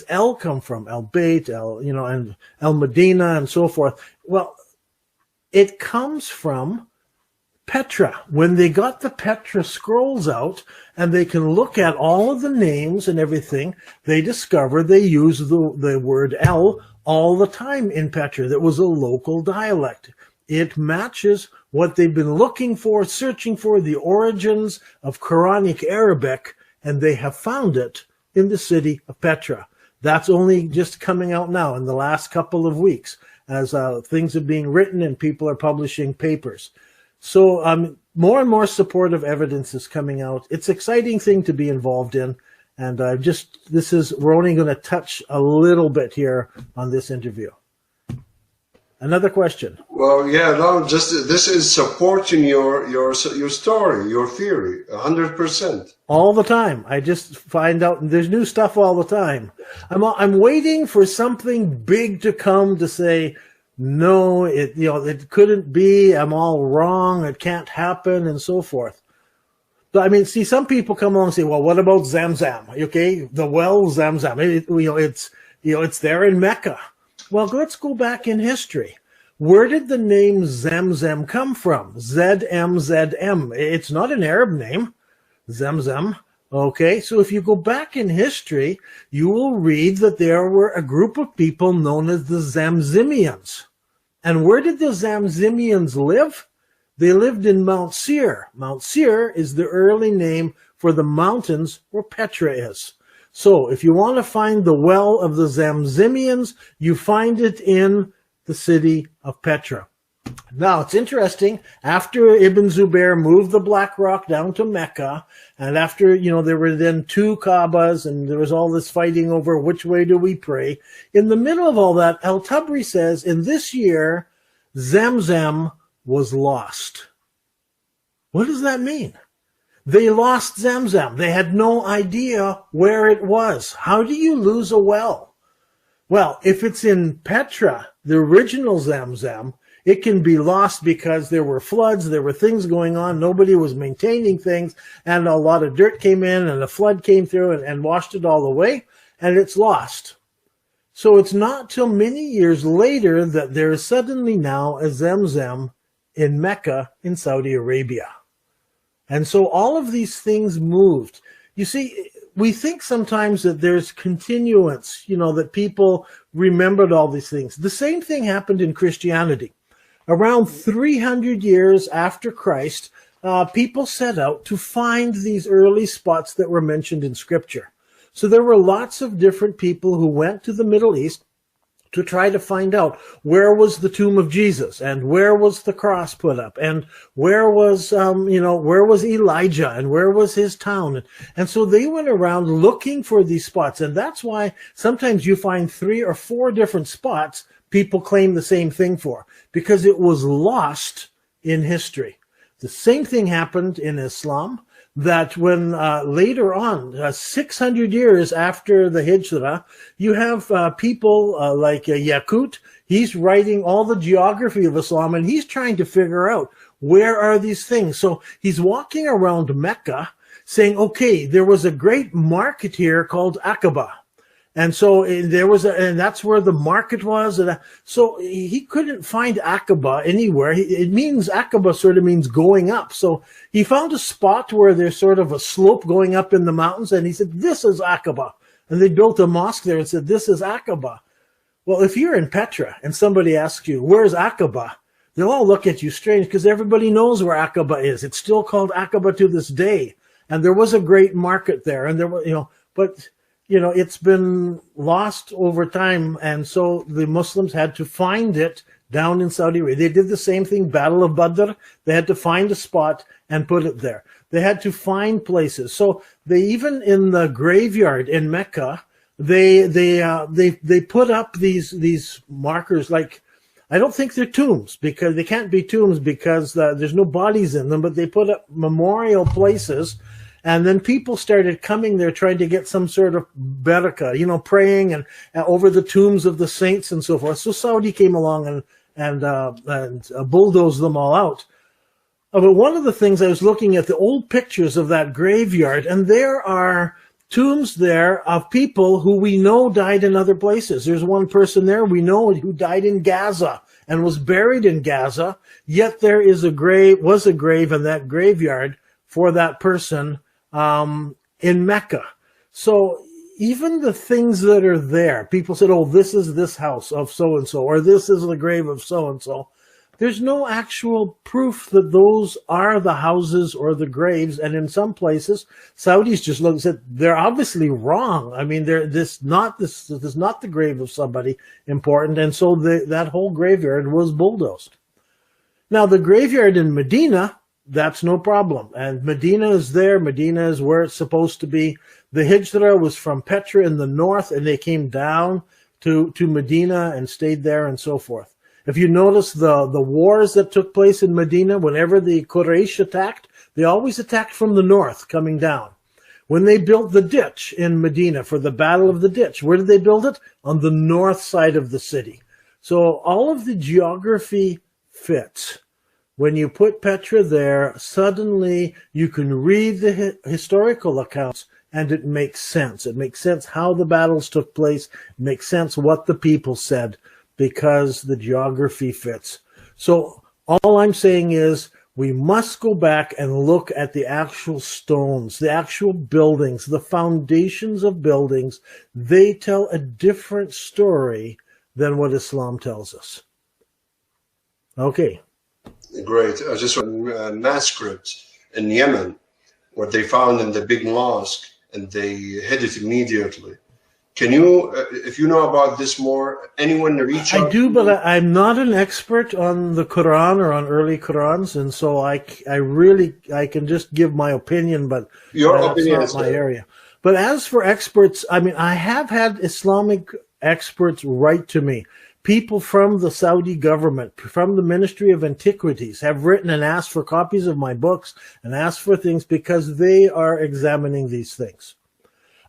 El come from? Al-Bayt, and Al-Medina and so forth. Well, it comes from Petra. When they got the Petra scrolls out and they can look at all of the names and everything, they discover they use the word El all the time in Petra. That was a local dialect. It matches what they've been looking for, searching for, the origins of Quranic Arabic, and they have found it in the city of Petra. That's only just coming out now in the last couple of weeks as things are being written and people are publishing papers. So more and more supportive evidence is coming out. It's an exciting thing to be involved in. And we're only going to touch a little bit here on this interview. Another question. Well, yeah, no, this is supporting your story, your theory, 100%. All the time. I just find out there's new stuff all the time. I'm waiting for something big to come to say, no, it couldn't be. I'm all wrong. It can't happen, and so forth. But I mean, see, some people come along and say, well, what about Zamzam? Okay, the well Zamzam. It's there in Mecca. Well, let's go back in history. Where did the name Zamzam come from? ZMZM. It's not an Arab name, Zamzam. Okay, so if you go back in history, you will read that there were a group of people known as the Zamzimians. And where did the Zamzimians live? They lived in Mount Seir. Mount Seir is the early name for the mountains where Petra is. So if you want to find the well of the Zamzimians, you find it in the city of Petra. Now, it's interesting, after Ibn Zubair moved the Black Rock down to Mecca, and after, there were then two Kaabas, and there was all this fighting over which way do we pray. In the middle of all that, Al-Tabri says, in this year, Zamzam was lost. What does that mean? They lost Zamzam. They had no idea where it was. How do you lose a well? Well, if it's in Petra, the original Zamzam, it can be lost because there were floods, there were things going on, nobody was maintaining things, and a lot of dirt came in, and a flood came through and washed it all away, and it's lost. So it's not till many years later that there is suddenly now a Zamzam in Mecca in Saudi Arabia. And so all of these things moved. You see, we think sometimes that there's continuance, that people remembered all these things. The same thing happened in Christianity. Around 300 years after Christ, people set out to find these early spots that were mentioned in Scripture. So there were lots of different people who went to the Middle East to try to find out where was the tomb of Jesus, and where was the cross put up, and where was Elijah, and where was his town. And so they went around looking for these spots. And that's why sometimes you find 3 or 4 different spots people claim the same thing for, because it was lost in history. The same thing happened in Islam, that when later on, 600 years after the Hijrah, you have people like Yakut. He's writing all the geography of Islam, and he's trying to figure out where are these things. So he's walking around Mecca saying, okay, there was a great market here called Aqaba. And so and that's where the market was. And so he couldn't find Aqaba anywhere. Aqaba sort of means going up. So he found a spot where there's sort of a slope going up in the mountains. And he said, this is Aqaba. And they built a mosque there and said, this is Aqaba. Well, if you're in Petra and somebody asks you, where's Aqaba? They'll all look at you strange, because everybody knows where Aqaba is. It's still called Aqaba to this day. And there was a great market there. And there were, but it's been lost over time, and so the Muslims had to find it down in Saudi Arabia. They did the same thing, Battle of Badr. They had to find a spot and put it there. They had to find places. So they, even in the graveyard in Mecca, they put up these markers. Like, I don't think they're tombs, because they can't be tombs because there's no bodies in them, but they put up memorial places. And then people started coming there trying to get some sort of barakah, praying and over the tombs of the saints and so forth. So Saudi came along and bulldozed them all out. But one of the things, I was looking at the old pictures of that graveyard, and there are tombs there of people who we know died in other places. There's one person there we know who died in Gaza and was buried in Gaza, yet there was a grave in that graveyard for that person in Mecca. So even the things that are there, people said, oh, this is this house of so-and-so, or this is the grave of so-and-so. There's no actual proof that those are the houses or the graves. And in some places, Saudis just looked and said, they're obviously wrong. I mean, this is not the grave of somebody important. And so that whole graveyard was bulldozed. Now, the graveyard in Medina, that's no problem. And Medina is there. Medina is where it's supposed to be. The Hijrah was from Petra in the north, and they came down to Medina and stayed there and so forth. If you notice the wars that took place in Medina, whenever the Quraysh attacked, they always attacked from the north, coming down. When they built the ditch in Medina for the Battle of the Ditch, where did they build it? On the north side of the city. So all of the geography fits. When you put Petra there, suddenly you can read the historical accounts, and it makes sense. It makes sense how the battles took place. It makes sense what the people said, because the geography fits. So all I'm saying is we must go back and look at the actual stones, the actual buildings, the foundations of buildings. They tell a different story than what Islam tells us. Okay. Great. I just read manuscripts in Yemen, what they found in the big mosque, and they hid it immediately. Can you, if you know about this more, anyone reach out? I do, but I'm not an expert on the Quran or on early Qurans, and so I can just give my opinion, but that's not my area. But as for experts, I mean, I have had Islamic experts write to me. People from the Saudi government, from the Ministry of Antiquities, have written and asked for copies of my books and asked for things because they are examining these things.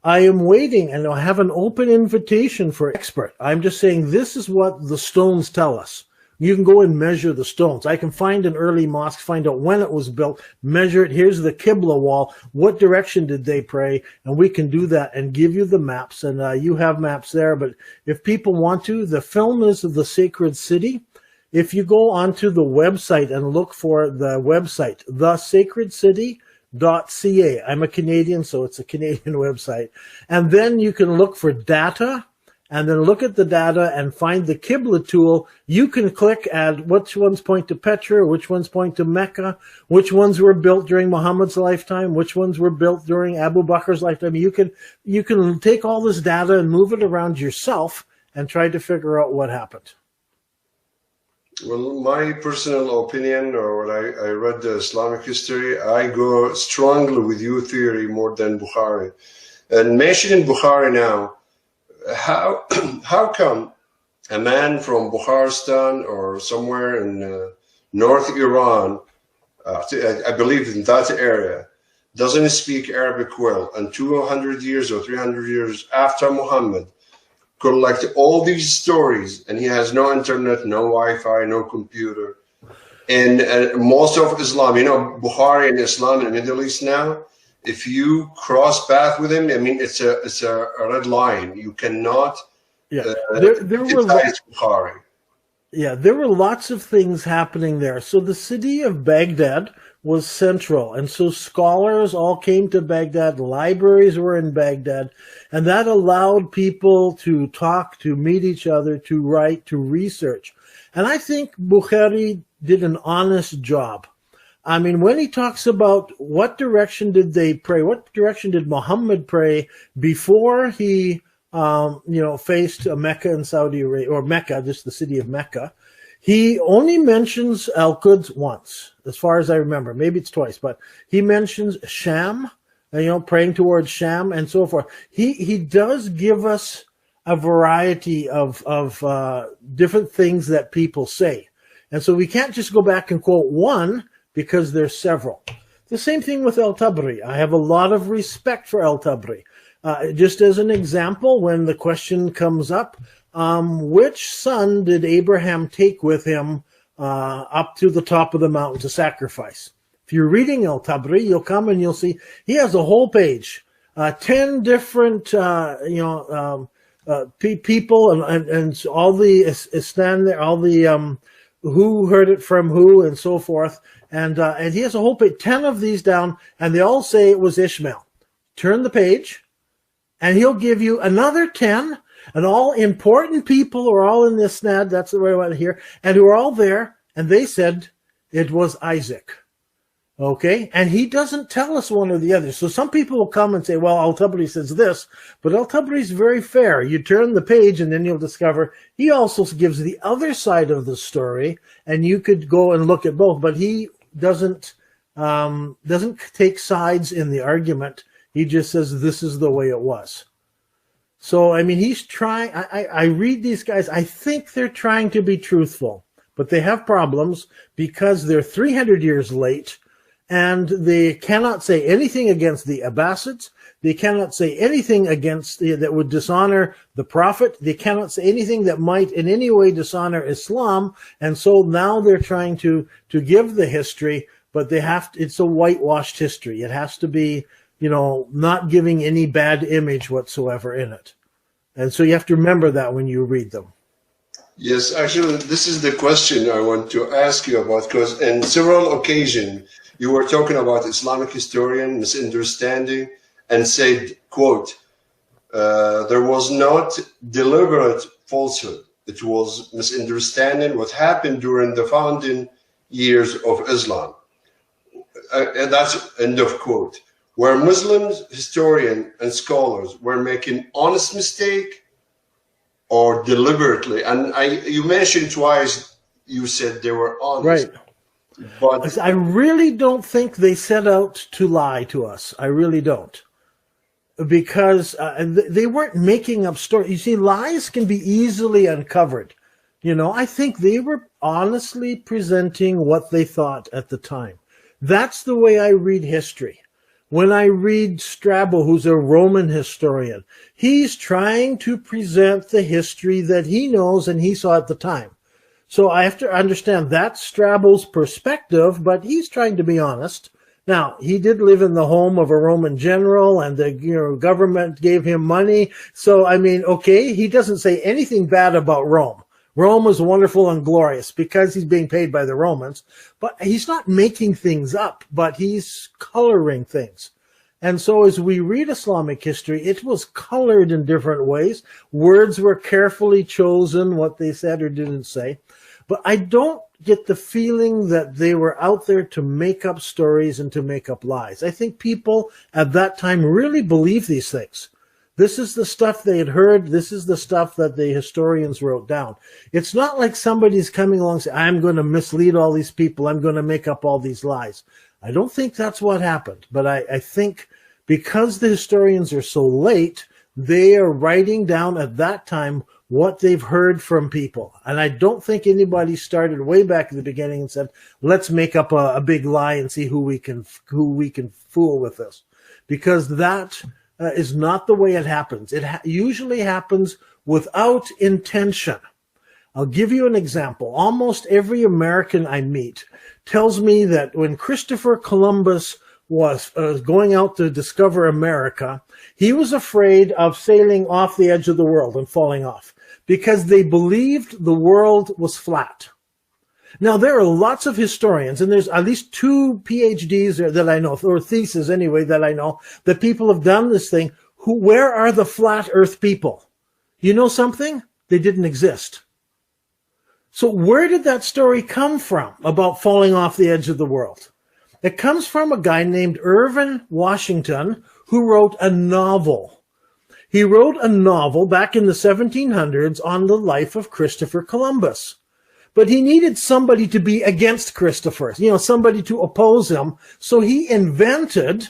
I am waiting, and I have an open invitation for expert. I'm just saying this is what the stones tell us. You can go and measure the stones. I can find an early mosque, find out when it was built, measure it. Here's the Qibla wall. What direction did they pray? And we can do that and give you the maps. And you have maps there. But if people want to, the film is of the sacred city. If you go onto the website and look for the website, thesacredcity.ca. I'm a Canadian, so it's a Canadian website. And then you can look for data, and then look at the data and find the Qibla tool. You can click at which ones point to Petra, which ones point to Mecca, which ones were built during Muhammad's lifetime, which ones were built during Abu Bakr's lifetime. You can take all this data and move it around yourself and try to figure out what happened. Well, my personal opinion, or when I read the Islamic history, I go strongly with your theory more than Bukhari. And mentioning Bukhari now, how come a man from Bukharistan or somewhere in North Iran, I believe in that area, doesn't speak Arabic well, and 200 years or 300 years after Muhammad, collect all these stories, and he has no internet, no Wi-Fi, no computer, and most of Islam, you know, Bukhari and Islam in the Middle East now, if you cross path with him, I mean, it's a red line. You cannot. Yeah, there were Bukhari. Yeah, there were lots of things happening there. So the city of Baghdad was central, and so scholars all came to Baghdad. Libraries were in Baghdad, and that allowed people to talk, to meet each other, to write, to research. And I think Bukhari did an honest job. I mean, when he talks about what direction did they pray, what direction did Muhammad pray before he, faced Mecca and Saudi Arabia, or Mecca, just the city of Mecca, he only mentions Al-Quds once, as far as I remember. Maybe it's twice, but he mentions Sham, praying towards Sham and so forth. He does give us a variety of different things that people say. And so we can't just go back and quote one, because there's several. The same thing with Al-Tabri. I have a lot of respect for Al-Tabri. Just as an example, when the question comes up, which son did Abraham take with him up to the top of the mountain to sacrifice? If you're reading Al-Tabri, you'll come and you'll see he has a whole page, 10 different people and all the stand there, all the who heard it from who and so forth. And he has a whole page, 10 of these down, and they all say it was Ishmael. Turn the page, and he'll give you another 10, and all important people are all in this snad, that's the way I want to hear, and who are all there, and they said it was Isaac. Okay? And he doesn't tell us one or the other. So some people will come and say, well, Al-Tabri says this, but Al-Tabri is very fair. You turn the page and then you'll discover he also gives the other side of the story, and you could go and look at both, but he doesn't take sides in the argument. He just says this is the way it was. So, I mean, he's trying, I read these guys, I think they're trying to be truthful, but they have problems because they're 300 years late, and they cannot say anything against the Abbasids. They cannot say anything against that would dishonor the Prophet. They cannot say anything that might in any way dishonor Islam. And so now they're trying to give the history, but they have to, it's a whitewashed history. It has to be, not giving any bad image whatsoever in it. And so you have to remember that when you read them. Yes, actually, this is the question I want to ask you about, because in several occasions, you were talking about Islamic historian misunderstanding and said, quote, there was not deliberate falsehood. It was misunderstanding what happened during the founding years of Islam. And that's end of quote. Where Muslims, historians, and scholars were making honest mistake or deliberately. And you mentioned twice, you said they were honest. Right. But I really don't think they set out to lie to us. I really don't. Because they weren't making up stories. You see, lies can be easily uncovered. I think they were honestly presenting what they thought at the time. That's the way I read history. When I read Strabo, who's a Roman historian, he's trying to present the history that he knows and he saw at the time. So I have to understand that's Strabo's perspective, but he's trying to be honest. Now, he did live in the home of a Roman general, and the government gave him money. So, I mean, okay, he doesn't say anything bad about Rome. Rome was wonderful and glorious because he's being paid by the Romans. But he's not making things up, but he's coloring things. And so as we read Islamic history, it was colored in different ways. Words were carefully chosen, what they said or didn't say. But I don't get the feeling that they were out there to make up stories and to make up lies. I think people at that time really believed these things. This is the stuff they had heard. This is the stuff that the historians wrote down. It's not like somebody's coming along and saying, I'm going to mislead all these people. I'm going to make up all these lies. I don't think that's what happened. But I think because the historians are so late, they are writing down at that time what they've heard from people. And I don't think anybody started way back at the beginning and said, let's make up a big lie and see who we can fool with this. Because that is not the way it happens. It usually happens without intention. I'll give you an example. Almost every American I meet tells me that when Christopher Columbus was going out to discover America, he was afraid of sailing off the edge of the world and falling off because they believed the world was flat. Now, there are lots of historians, and there's at least 2 PhDs that I know, or theses anyway, that I know, that people have done this thing. Where are the flat earth people? You know something? They didn't exist. So where did that story come from about falling off the edge of the world? It comes from a guy named Irvin Washington who wrote a novel. He wrote a novel back in the 1700s on the life of Christopher Columbus. But he needed somebody to be against Christopher, somebody to oppose him. So he invented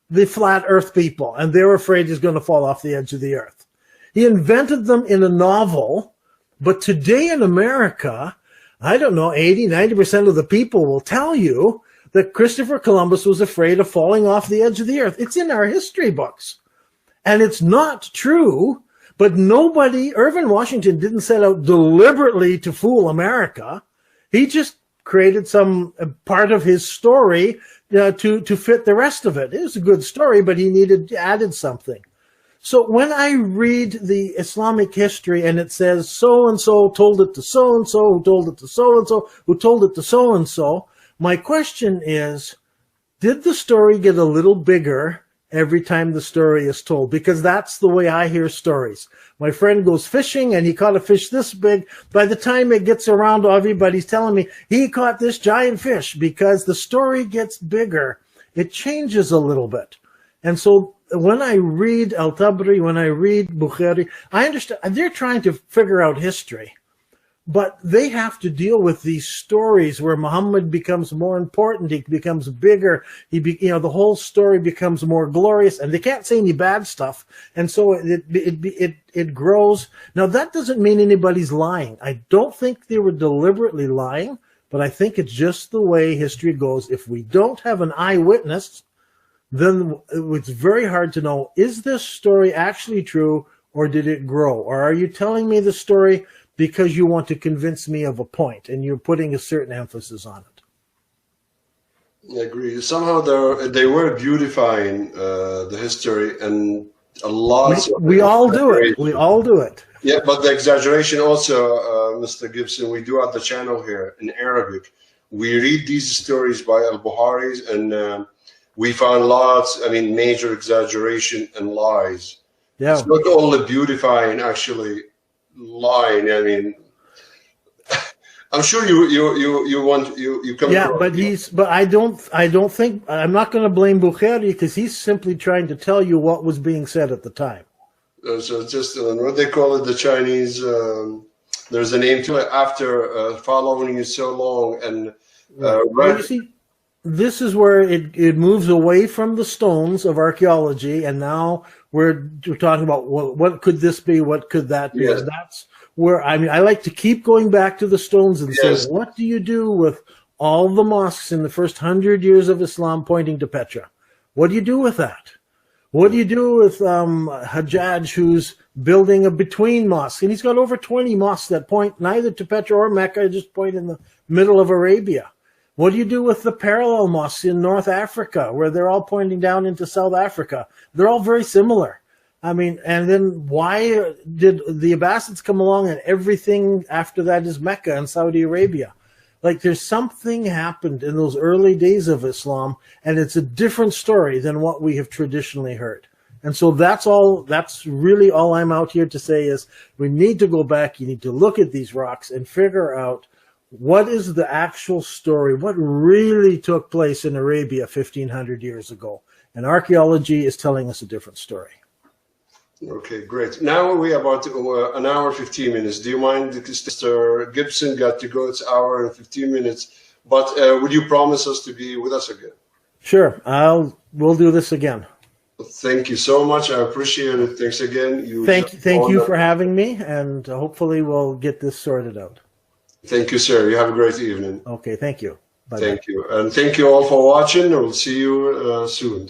the flat earth people, and they're afraid he's going to fall off the edge of the earth. He invented them in a novel, but today in America, I don't know, 80-90% of the people will tell you that Christopher Columbus was afraid of falling off the edge of the earth. It's in our history books. And it's not true, but Irvin Washington didn't set out deliberately to fool America. He just created some part of his story to fit the rest of it. It was a good story, but he added something. So when I read the Islamic history and it says so-and-so told it to so-and-so, who told it to so-and-so, who told it to so-and-so, my question is, did the story get a little bigger every time the story is told? Because that's the way I hear stories. My friend goes fishing and he caught a fish this big. By the time it gets around to everybody's telling me he caught this giant fish, because the story gets bigger. It changes a little bit. And so when I read Al-Tabari, when I read Bukhari, I understand they're trying to figure out history. But they have to deal with these stories where Muhammad becomes more important, he becomes bigger, the whole story becomes more glorious, and they can't say any bad stuff, and so it grows. Now that doesn't mean anybody's lying. I don't think they were deliberately lying, but I think it's just the way history goes. If we don't have an eyewitness, then it's very hard to know, is this story actually true, or did it grow? Or are you telling me the story because you want to convince me of a point, and you're putting a certain emphasis on it? I agree. Somehow they were beautifying the history, and a lot. We all do it. We all do it. Yeah, but the exaggeration also, Mr. Gibson, we do at the channel here in Arabic. We read these stories by al-Bukhari's, and we found major exaggeration and lies. Yeah. It's not only beautifying, actually lying. I mean, I'm sure you come. Yeah, but I don't think, I'm not going to blame Bukhari, because he's simply trying to tell you what was being said at the time. So just what they call it, the Chinese. There's a name to it after following you so long, and well, you see, this is where it moves away from the stones of archaeology, and now we're talking about what could this be, what could that be. Yes. And that's where I like to keep going back to the stones and say, what do you do with all the mosques in the first 100 years of Islam pointing to Petra? What do you do with that? What do you do with Hajjaj, who's building a between mosque? And he's got over 20 mosques that point neither to Petra or Mecca, just point in the middle of Arabia. What do you do with the parallel mosques in North Africa, where they're all pointing down into South Africa? They're all very similar. I mean, and then why did the Abbasids come along and everything after that is Mecca and Saudi Arabia? Like, there's something happened in those early days of Islam, and it's a different story than what we have traditionally heard. And so that's really all I'm out here to say is we need to go back. You need to look at these rocks and figure out what is the actual story, what really took place in Arabia 1,500 years ago. And archaeology is telling us a different story. Okay, great. Now we have about an hour, 15 minutes. Do you mind, Mr. Gibson got to go, it's an hour and 15 minutes, but would you promise us to be with us again? Sure, we'll do this again. Thank you so much. I appreciate it. Thanks again. Thank you for having me, and hopefully we'll get this sorted out. Thank you, sir. You have a great evening. Okay, thank you. Bye-bye. Thank you. And thank you all for watching. We'll see you soon.